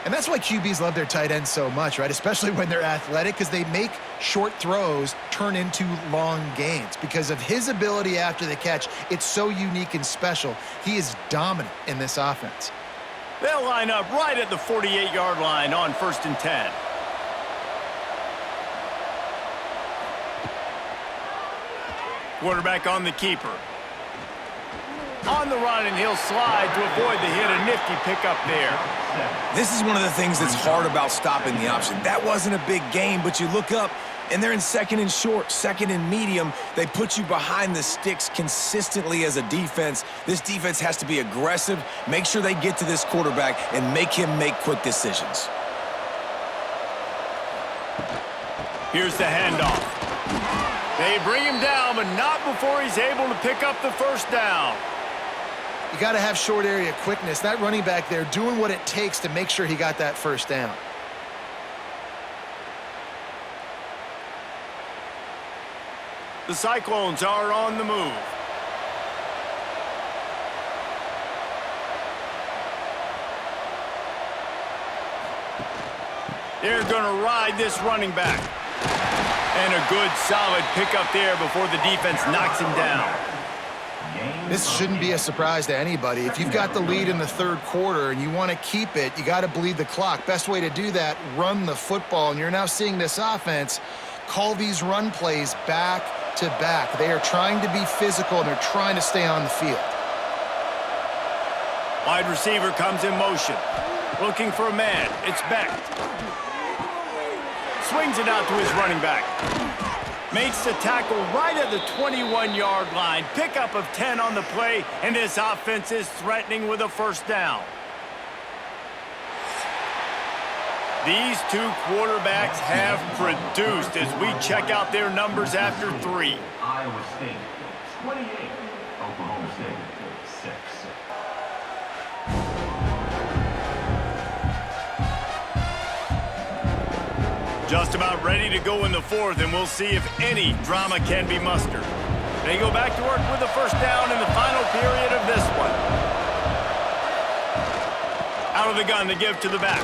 And that's why QBs love their tight ends so much, right? Especially when they're athletic, because they make short throws turn into long gains. Because of his ability after the catch, it's so unique and special. He is dominant in this offense. They'll line up right at the 48-yard line on 1st and 10. Quarterback on the keeper. On the run, and he'll slide to avoid the hit. A nifty pickup there. This is one of the things that's hard about stopping the option. That wasn't a big gain, but you look up, and they're in 2nd and short, 2nd and medium. They put you behind the sticks consistently as a defense. This defense has to be aggressive, make sure they get to this quarterback, and make him make quick decisions. Here's the handoff. They bring him down, but not before he's able to pick up the 1st down. You got to have short area quickness. That running back there doing what it takes to make sure he got that 1st down. The Cyclones are on the move. They're going to ride this running back. And a good, solid pickup there before the defense knocks him down. This shouldn't be a surprise to anybody. If you've got the lead in the 3rd quarter and you want to keep it, you got to bleed the clock. Best way to do that, run the football. And you're now seeing this offense call these run plays back to back. They are trying to be physical, and they're trying to stay on the field. Wide receiver comes in motion. Looking for a man. It's Beck. Swings it out to his running back. Makes the tackle right at the 21-yard line. Pickup of 10 on the play, and this offense is threatening with a 1st down. These two quarterbacks have produced as we check out their numbers after 3. Iowa State 28, Oklahoma State 6. Just about ready to go in the 4th, and we'll see if any drama can be mustered. They go back to work with the 1st down in the final period of this one. Out of the gun to give to the back.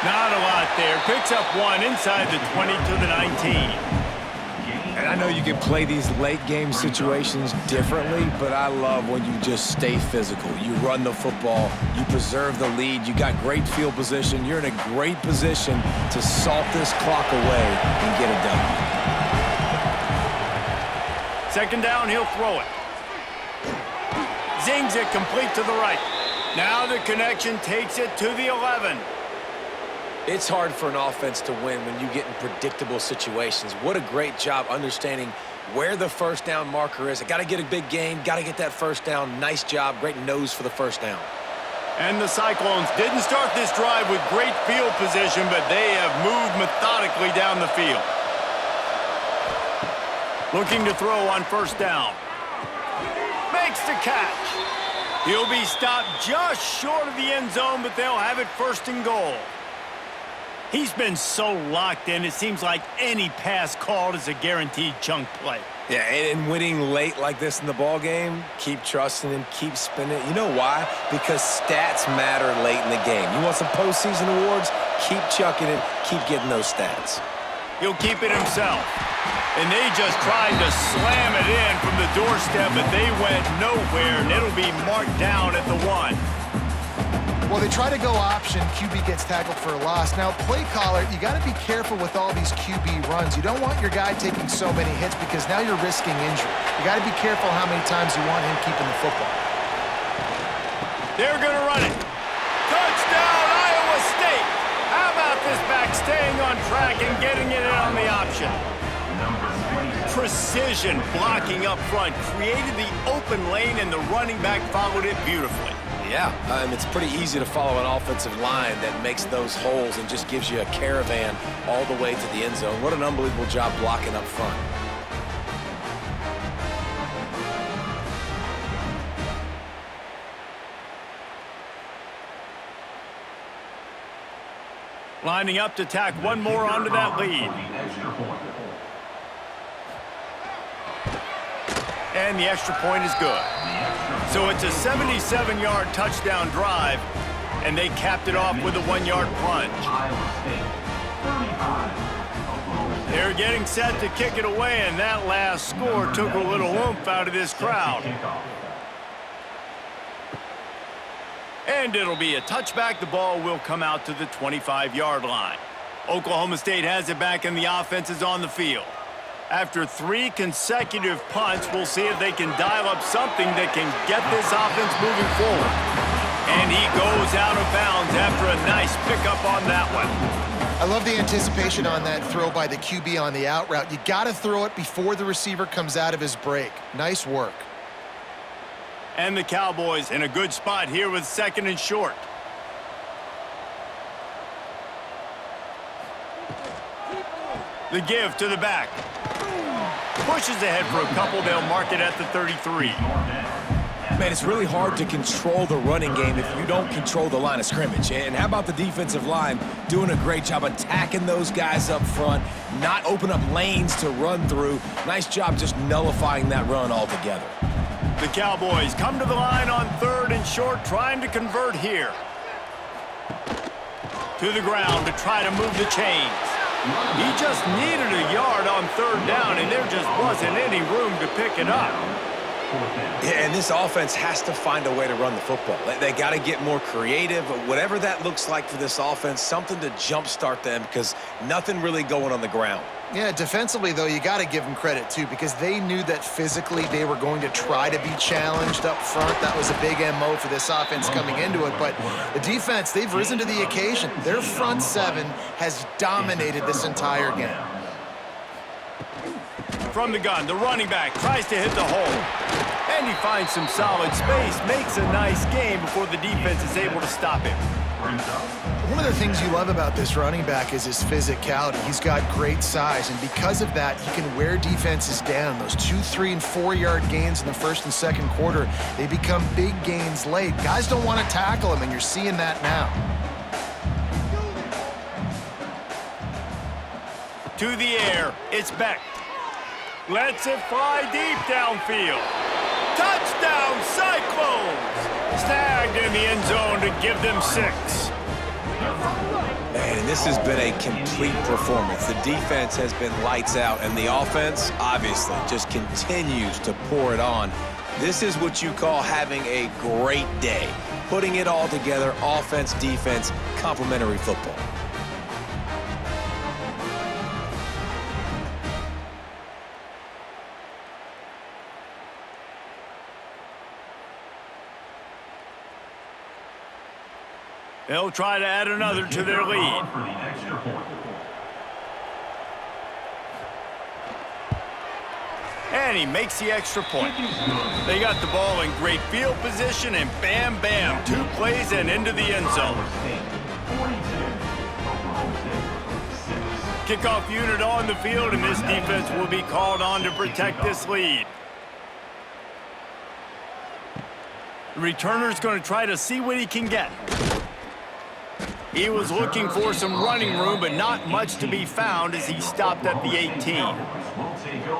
Not a lot there. Picks up 1 inside the 20 to the 19. And I know you can play these late-game situations differently, but I love when you just stay physical. You run the football, you preserve the lead, you got great field position, you're in a great position to salt this clock away and get it done. 2nd down, he'll throw it. Zings it complete to the right. Now the connection takes it to the 11. It's hard for an offense to win when you get in predictable situations. What a great job understanding where the 1st down marker is. I got to get a big gain, got to get that 1st down. Nice job, great nose for the 1st down. And the Cyclones didn't start this drive with great field position, but they have moved methodically down the field. Looking to throw on first down. Makes the catch. He'll be stopped just short of the end zone, but they'll have it first and goal. He's been so locked in, it seems like any pass called is a guaranteed chunk play. Yeah, and winning late like this in the ball game, keep trusting him, keep spinning. You know why? Because stats matter late in the game. You want some postseason awards? Keep chucking it, keep getting those stats. He'll keep it himself. And they just tried to slam it in from the doorstep, but they went nowhere, and it'll be marked down at the 1. Well, they try to go option. QB gets tackled for a loss. Now, play caller, you got to be careful with all these QB runs. You don't want your guy taking so many hits because now you're risking injury. You got to be careful how many times you want him keeping the football. They're going to run it. Touchdown, Iowa State. How about this back staying on track and getting it in on the option? Precision blocking up front created the open lane, and the running back followed it beautifully. Yeah, it's pretty easy to follow an offensive line that makes those holes and just gives you a caravan all the way to the end zone. What an unbelievable job blocking up front. Lining up to tack one more onto that lead. And the extra point is good. So it's a 77-yard touchdown drive, and they capped it off with a 1-yard plunge. They're getting set to kick it away, and that last score took a little oomph out of this crowd. And it'll be a touchback. The ball will come out to the 25-yard line. Oklahoma State has it back, and the offense is on the field. After 3 consecutive punts, we'll see if they can dial up something that can get this offense moving forward. And he goes out of bounds after a nice pickup on that one. I love the anticipation on that throw by the QB on the out route. You got to throw it before the receiver comes out of his break. Nice work. And the Cowboys in a good spot here with 2nd and short. The give to the back. Pushes ahead for a couple. They'll mark it at the 33. Man, it's really hard to control the running game if you don't control the line of scrimmage. And how about the defensive line doing a great job attacking those guys up front, not open up lanes to run through. Nice job just nullifying that run altogether. The Cowboys come to the line on 3rd and short, trying to convert here. To the ground to try to move the chains. He just needed a yard on 3rd down, and there just wasn't any room to pick it up. Yeah, and this offense has to find a way to run the football. They got to get more creative, whatever that looks like for this offense, something to jumpstart them because nothing really going on the ground. Yeah, defensively, though, you got to give them credit, too, because they knew that physically they were going to try to be challenged up front. That was a big MO for this offense coming into it. But the defense, they've risen to the occasion. Their front 7 has dominated this entire game. From the gun, the running back tries to hit the hole. And he finds some solid space, makes a nice game before the defense is able to stop him. One of the things you love about this running back is his physicality. He's got great size, and because of that, he can wear defenses down. Those 2-, 3-, and 4-yard gains in the 1st and 2nd quarter, they become big gains late. Guys don't want to tackle him, and you're seeing that now. To the air, it's Beck. Lets it fly deep downfield. Touchdown, Cyclones! Snagged in the end zone to give them 6. Man, this has been a complete performance. The defense has been lights out, and the offense, obviously, just continues to pour it on. This is what you call having a great day. Putting it all together, offense, defense, complementary football. They'll try to add another to their lead. And he makes the extra point. They got the ball in great field position, and bam, bam, 2 plays and into the end zone. Kickoff unit on the field, and this defense will be called on to protect this lead. The returner's going to try to see what he can get. He was looking for some running room, but not much to be found as he stopped at the 18.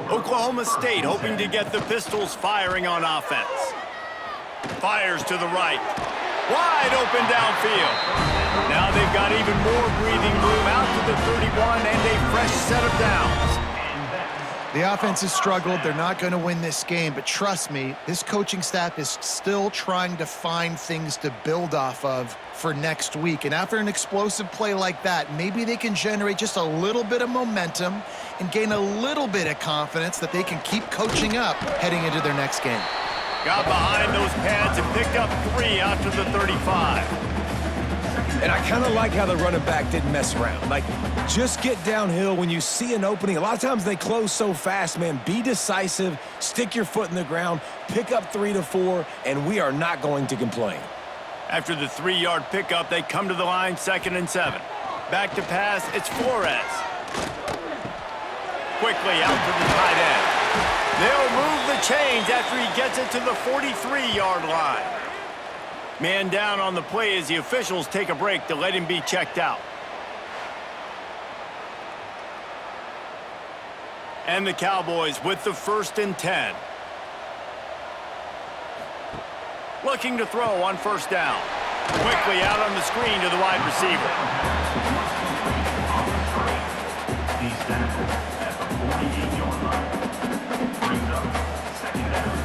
Oklahoma State hoping to get the Pistols firing on offense. Fires to the right. Wide open downfield. Now they've got even more breathing room out to the 31 and a fresh set of downs. The offense has struggled. They're not going to win this game, but trust me, this coaching staff is still trying to find things to build off of for next week. And after an explosive play like that, maybe they can generate just a little bit of momentum and gain a little bit of confidence that they can keep coaching up heading into their next game. Got behind those pads and picked up 3 out to the 35. And I kind of like how the running back didn't mess around. Like, just get downhill when you see an opening. A lot of times they close so fast, man. Be decisive, stick your foot in the ground, pick up 3 to 4, and we are not going to complain. After the 3-yard pickup, they come to the line, 2nd and 7. Back to pass, it's Flores. Quickly out to the tight end. They'll move the chains after he gets it to the 43-yard line. Man down on the play as the officials take a break to let him be checked out. And the Cowboys with the 1st and 10. Looking to throw on 1st down. Quickly out on the screen to the wide receiver. He's tackled at the 48-yard line. Brings up 2nd down.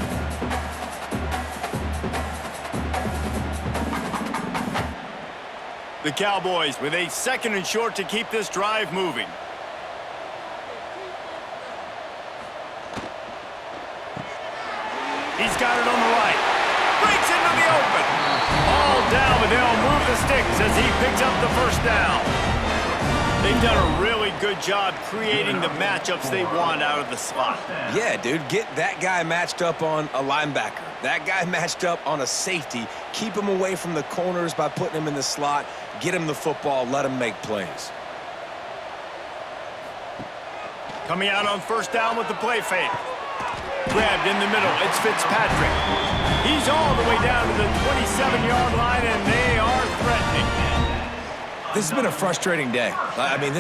The Cowboys with a 2nd and short to keep this drive moving. He's got it on the right. Breaks into the open. All down, but they'll move the sticks as he picks up the 1st down. They've done a really good job creating the matchups they want out of the slot. Yeah, dude, get that guy matched up on a linebacker. That guy matched up on a safety. Keep him away from the corners by putting him in the slot. Get him the football. Let him make plays. Coming out on 1st down with the play fake. Grabbed in the middle. It's Fitzpatrick. He's all the way down to the 27-yard line, and they are threatening. This has been a frustrating day. I mean,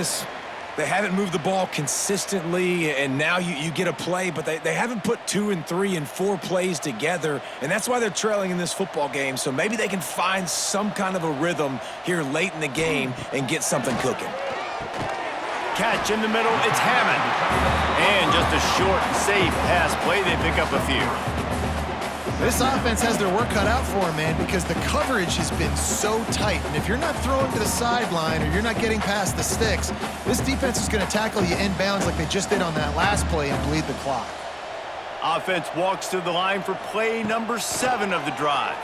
they haven't moved the ball consistently, and now you get a play, but they haven't put 2 and 3 and 4 plays together, and that's why they're trailing in this football game. So maybe they can find some kind of a rhythm here late in the game and get something cooking. Catch in the middle, it's Hammond. And just a short, safe pass play, they pick up a few. This offense has their work cut out for them, man, because the coverage has been so tight. And if you're not throwing to the sideline or you're not getting past the sticks, this defense is going to tackle you inbounds like they just did on that last play and bleed the clock. Offense walks to the line for play number 7 of the drive.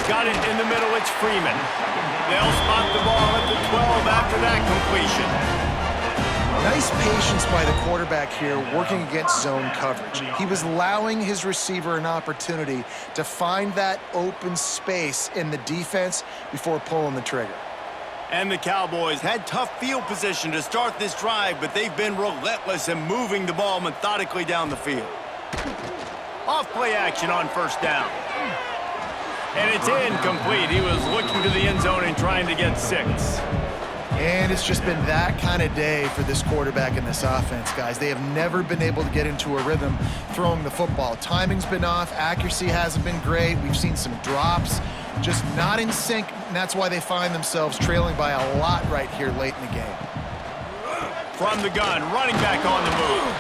Got it in the middle, it's Freeman. They'll spot the ball at the 12 after that completion. Nice patience by the quarterback here working against zone coverage. He was allowing his receiver an opportunity to find that open space in the defense before pulling the trigger. And the Cowboys had tough field position to start this drive, but they've been relentless in moving the ball methodically down the field. Off play action on 1st down. And it's incomplete. He was looking to the end zone and trying to get 6. And it's just been that kind of day for this quarterback and this offense, guys. They have never been able to get into a rhythm throwing the football. Timing's been off. Accuracy hasn't been great. We've seen some drops, just not in sync, and that's why they find themselves trailing by a lot right here late in the game. From the gun, running back on the move.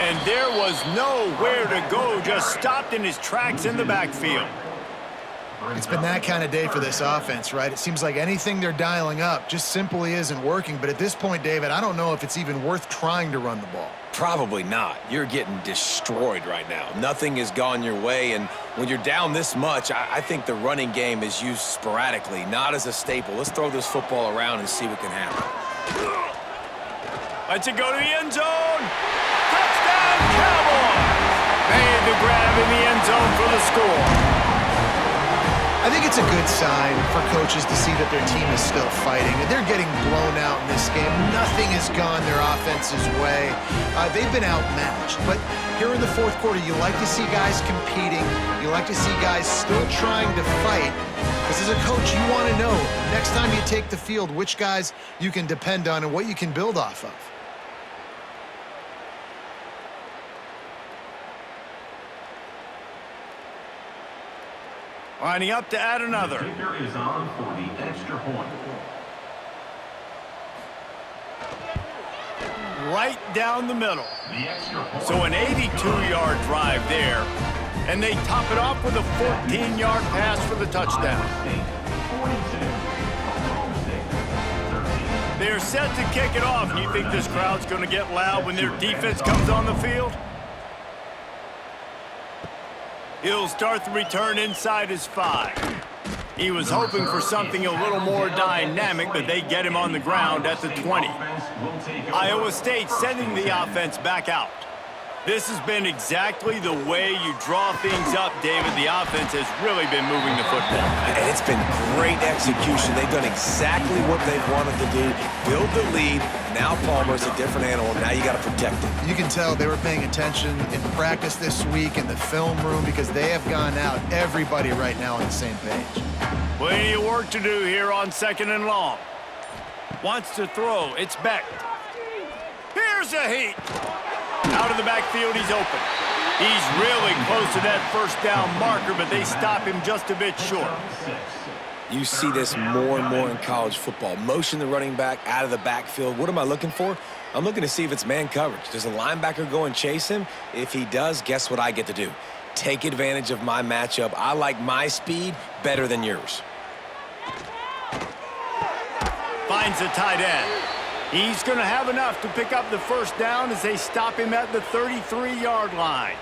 And there was nowhere to go, just stopped in his tracks in the backfield. It's been that kind of day for this offense, right? It seems like anything they're dialing up just simply isn't working. But at this point, David, I don't know if it's even worth trying to run the ball. Probably not. You're getting destroyed right now. Nothing has gone your way, and when you're down this much, I think the running game is used sporadically, not as a staple. Let's throw this football around and see what can happen. Let's it go to the end zone. Touchdown, Cowboys! Made the grab in the end zone for the score. I think it's a good sign for coaches to see that their team is still fighting. They're getting blown out in this game. Nothing has gone their offense's way. They've been outmatched. But here in the fourth quarter, you like to see guys competing. You like to see guys still trying to fight. Because as a coach, you want to know next time you take the field which guys you can depend on and what you can build off of. Lining up to add another. The kicker is on for the extra point. Right down the middle. The extra point. So an 82-yard drive there. And they top it off with a 14-yard pass for the touchdown. They're set to kick it off. And you think this crowd's going to get loud when their defense comes on the field? He'll start the return inside his 5. He was hoping for something a little more dynamic, but they get him on the ground at the 20. Iowa State sending the offense back out. This has been exactly the way you draw things up, David. The offense has really been moving the football. And it's been great execution. They've done exactly what they've wanted to do. Build the lead. Now Palmer's a different animal. Now you got to protect him. You can tell they were paying attention in practice this week in the film room because they have gone out, everybody right now on the same page. Plenty of work to do here on 2nd and long. Wants to throw. It's Beck. Here's a heat. Out of the backfield, he's open. He's really close to that first down marker, but they stop him just a bit short. You see this more and more in college football. Motion the running back out of the backfield. What am I looking for? I'm looking to see if it's man coverage. Does a linebacker go and chase him? If he does, guess what I get to do? Take advantage of my matchup. I like my speed better than yours. Finds a tight end. He's going to have enough to pick up the first down as they stop him at the 33-yard line.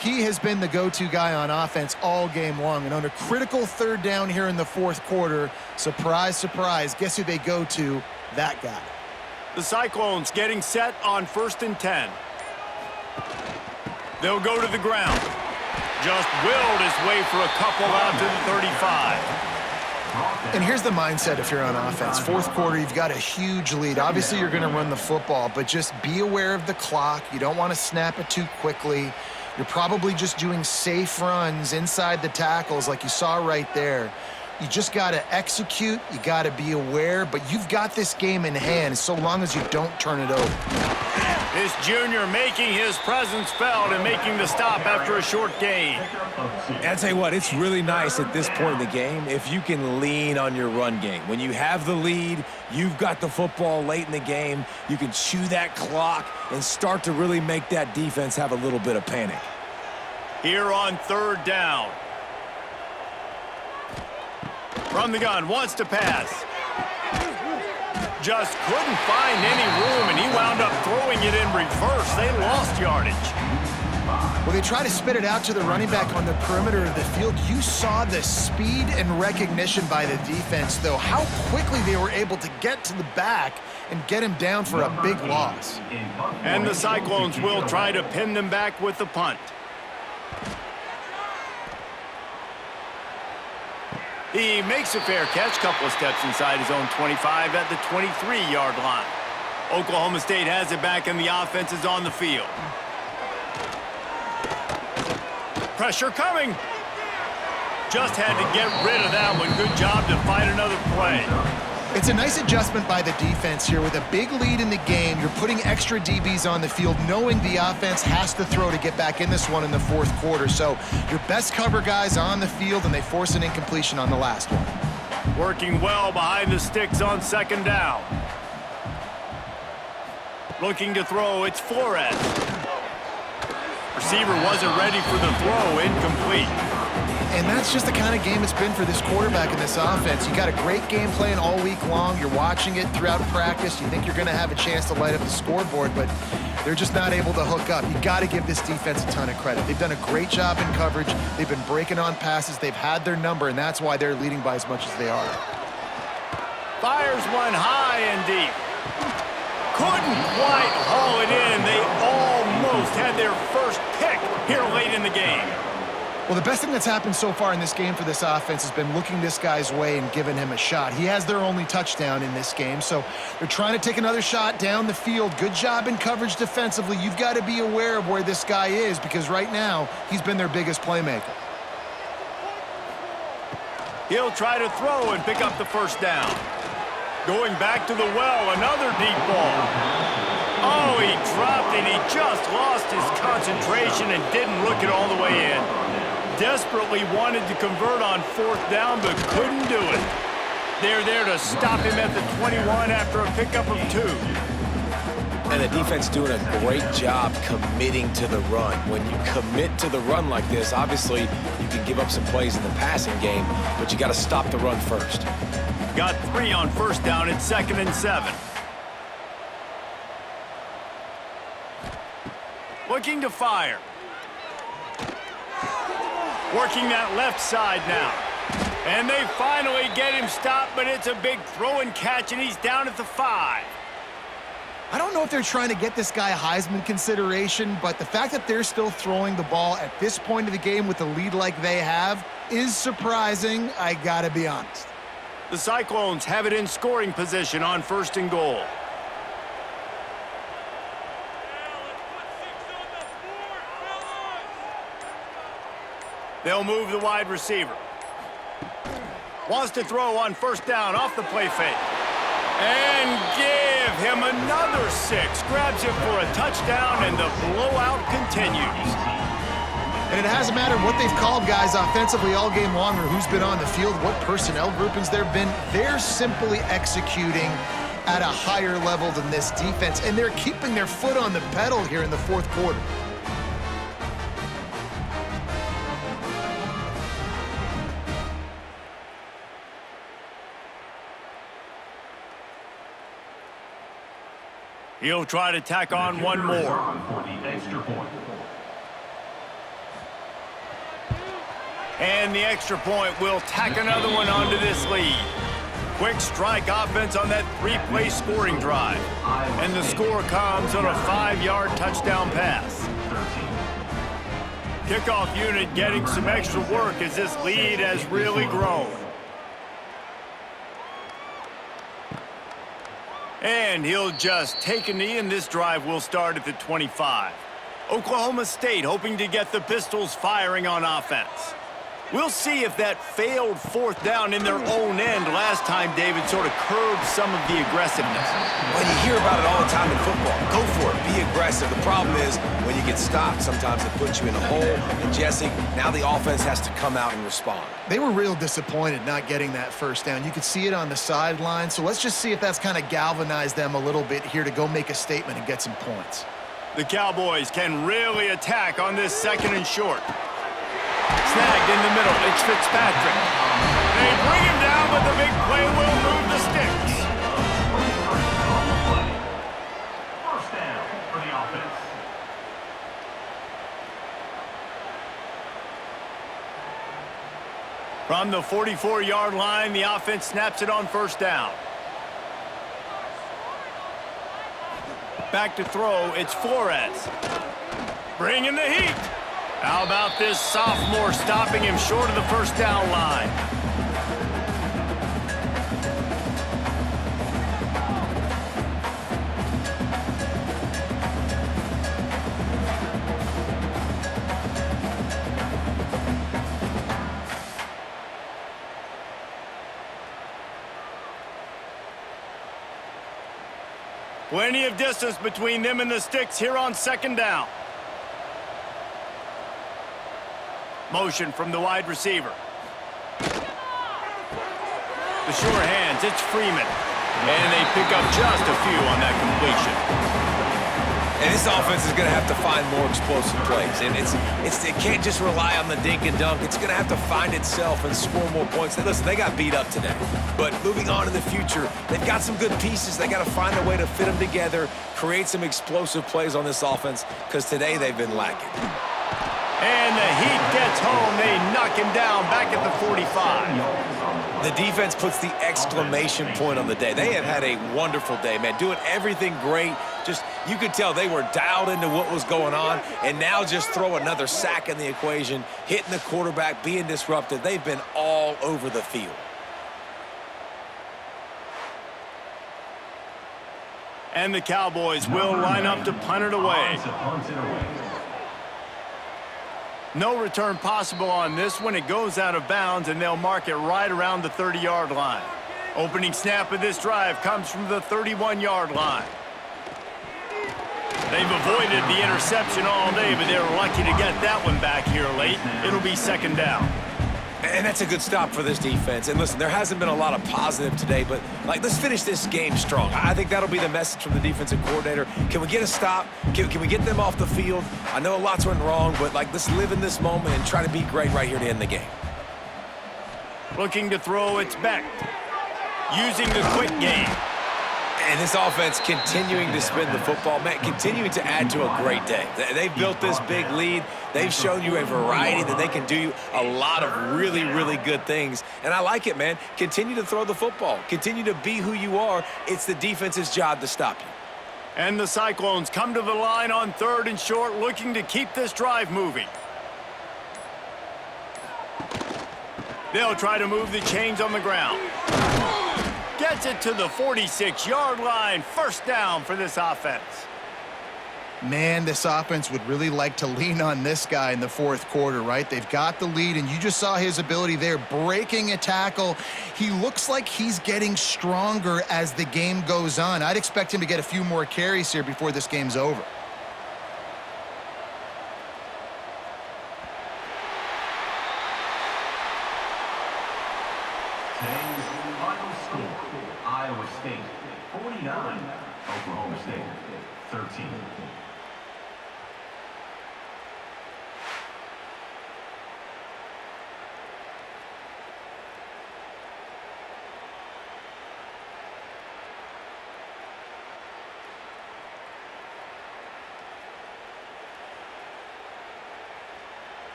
He has been the go-to guy on offense all game long. And on a critical 3rd down here in the 4th quarter, surprise, surprise, guess who they go to? That guy. The Cyclones getting set on 1st and 10. They'll go to the ground. Just willed his way for a couple out to the 35. And here's the mindset if you're on offense. 4th quarter, you've got a huge lead. Obviously, you're going to run the football, but just be aware of the clock. You don't want to snap it too quickly. You're probably just doing safe runs inside the tackles like you saw right there. You just got to execute. You got to be aware, but you've got this game in hand so long as you don't turn it over. This junior making his presence felt and making the stop after a short gain. And I tell you what, it's really nice at this point in the game if you can lean on your run game. When you have the lead, you've got the football late in the game, you can chew that clock and start to really make that defense have a little bit of panic. Here on 3rd down. From the gun, wants to pass. Just couldn't find any room, and he wound up throwing it in reverse. They lost yardage. Well, they try to spit it out to the running back on the perimeter of the field. You saw the speed and recognition by the defense, though, how quickly they were able to get to the back and get him down for a big loss. And the Cyclones will try to pin them back with the punt. He makes a fair catch, couple of steps inside his own 25 at the 23-yard line. Oklahoma State has it back, and the offense is on the field. Pressure coming. Just had to get rid of that one. Good job to find another play. It's a nice adjustment by the defense here. With a big lead in the game, you're putting extra DBs on the field, knowing the offense has to throw to get back in this one in the 4th quarter. So your best cover guys on the field, and they force an incompletion on the last one. Working well behind the sticks on 2nd down. Looking to throw, it's Flores. Receiver wasn't ready for the throw, incomplete. And that's just the kind of game it's been for this quarterback in this offense. You got a great game plan all week long. You're watching it throughout practice. You think you're going to have a chance to light up the scoreboard, but they're just not able to hook up. You got to give this defense a ton of credit. They've done a great job in coverage. They've been breaking on passes. They've had their number, and that's why they're leading by as much as they are. Fires one high and deep. Couldn't quite haul it in. They almost had their first pick here late in the game. Well, the best thing that's happened so far in this game for this offense has been looking this guy's way and giving him a shot. He has their only touchdown in this game, so they're trying to take another shot down the field. Good job in coverage defensively. You've got to be aware of where this guy is because right now he's been their biggest playmaker. He'll try to throw and pick up the first down. Going back to the well, another deep ball. Oh, he dropped and he just lost his concentration and didn't look it all the way in. Desperately wanted to convert on fourth down, but couldn't do it. They're there to stop him at the 21 after a pickup of 2. And the defense doing a great job committing to the run. When you commit to the run like this, obviously you can give up some plays in the passing game, but you got to stop the run first. Got 3 on first down at 2nd and 7. Looking to fire. Working that left side now. And they finally get him stopped, but it's a big throw and catch, and he's down at the 5. I don't know if they're trying to get this guy Heisman consideration, but the fact that they're still throwing the ball at this point of the game with a lead like they have is surprising, I gotta be honest. The Cyclones have it in scoring position on 1st and goal. They'll move the wide receiver. Wants to throw on 1st down off the play fake. And give him another 6. Grabs him for a touchdown, and the blowout continues. And it hasn't mattered what they've called guys offensively all game long or who's been on the field, what personnel groupings there have been. They're simply executing at a higher level than this defense, and they're keeping their foot on the pedal here in the 4th quarter. He'll try to tack on one more. For the extra point. And the extra point will tack another one onto this lead. Quick strike offense on that 3-play scoring drive. And the score comes on a 5-yard touchdown pass. Kickoff unit getting some extra work as this lead has really grown. And he'll just take a knee, and this drive will start at the 25. Oklahoma State hoping to get the Pistols firing on offense. We'll see if that failed 4th down in their own end last time, David, sort of curbed some of the aggressiveness. Well, you hear about it all the time in football. Go for it. Be aggressive. The problem is when you get stopped, sometimes it puts you in a hole. And, Jesse, now the offense has to come out and respond. They were real disappointed not getting that 1st down. You could see it on the sideline. So let's just see if that's kind of galvanized them a little bit here to go make a statement and get some points. The Cowboys can really attack on this 2nd and short. Snagged in the middle. It's Fitzpatrick. They bring him down, but the big play will move the sticks. First down for the offense. From the 44-yard line, the offense snaps it on 1st down. Back to throw, it's Flores. Bringing the heat. How about this sophomore stopping him short of the 1st down line? Plenty of distance between them and the sticks here on 2nd down. Motion from the wide receiver. The sure hands, it's Freeman. And they pick up just a few on that completion. And this offense is going to have to find more explosive plays. And it can't just rely on the dink and dunk. It's going to have to find itself and score more points. And listen, they got beat up today. But moving on in the future, they've got some good pieces. They got to find a way to fit them together, create some explosive plays on this offense, because today they've been lacking. And the heat gets home. They knock him down back at the 45. The defense puts the exclamation point on the day. They have had a wonderful day, man, doing everything great. Just, you could tell they were dialed into what was going on, and now just throw another sack in the equation, hitting the quarterback, being disruptive. They've been all over the field. And the Cowboys will line up to punt it away. No return possible on this one. It goes out of bounds, and they'll mark it right around the 30-yard line. Opening snap of this drive comes from the 31-yard line. They've avoided the interception all day, but they're lucky to get that one back here late. It'll be second down. And that's a good stop for this defense. And listen, there hasn't been a lot of positive today, but let's finish this game strong. I think that'll be the message from the defensive coordinator. Can we get a stop? Can we get them off the field? I know lots went wrong, but let's live in this moment and try to be great right here to end the game. Looking to throw, it's Beck. Using the quick game. And this offense continuing to spin the football, man, continuing to add to a great day. They've built this big lead. They've shown you a variety that they can do a lot of really, really good things. And I like it, man. Continue to throw the football. Continue to be who you are. It's the defense's job to stop you. And the Cyclones come to the line on 3rd and short, looking to keep this drive moving. They'll try to move the chains on the ground. Gets it to the 46-yard line. First down for this offense. Man, this offense would really like to lean on this guy in the 4th quarter, right? They've got the lead, and you just saw his ability there, breaking a tackle. He looks like he's getting stronger as the game goes on. I'd expect him to get a few more carries here before this game's over. Iowa State 49, Oklahoma State 13.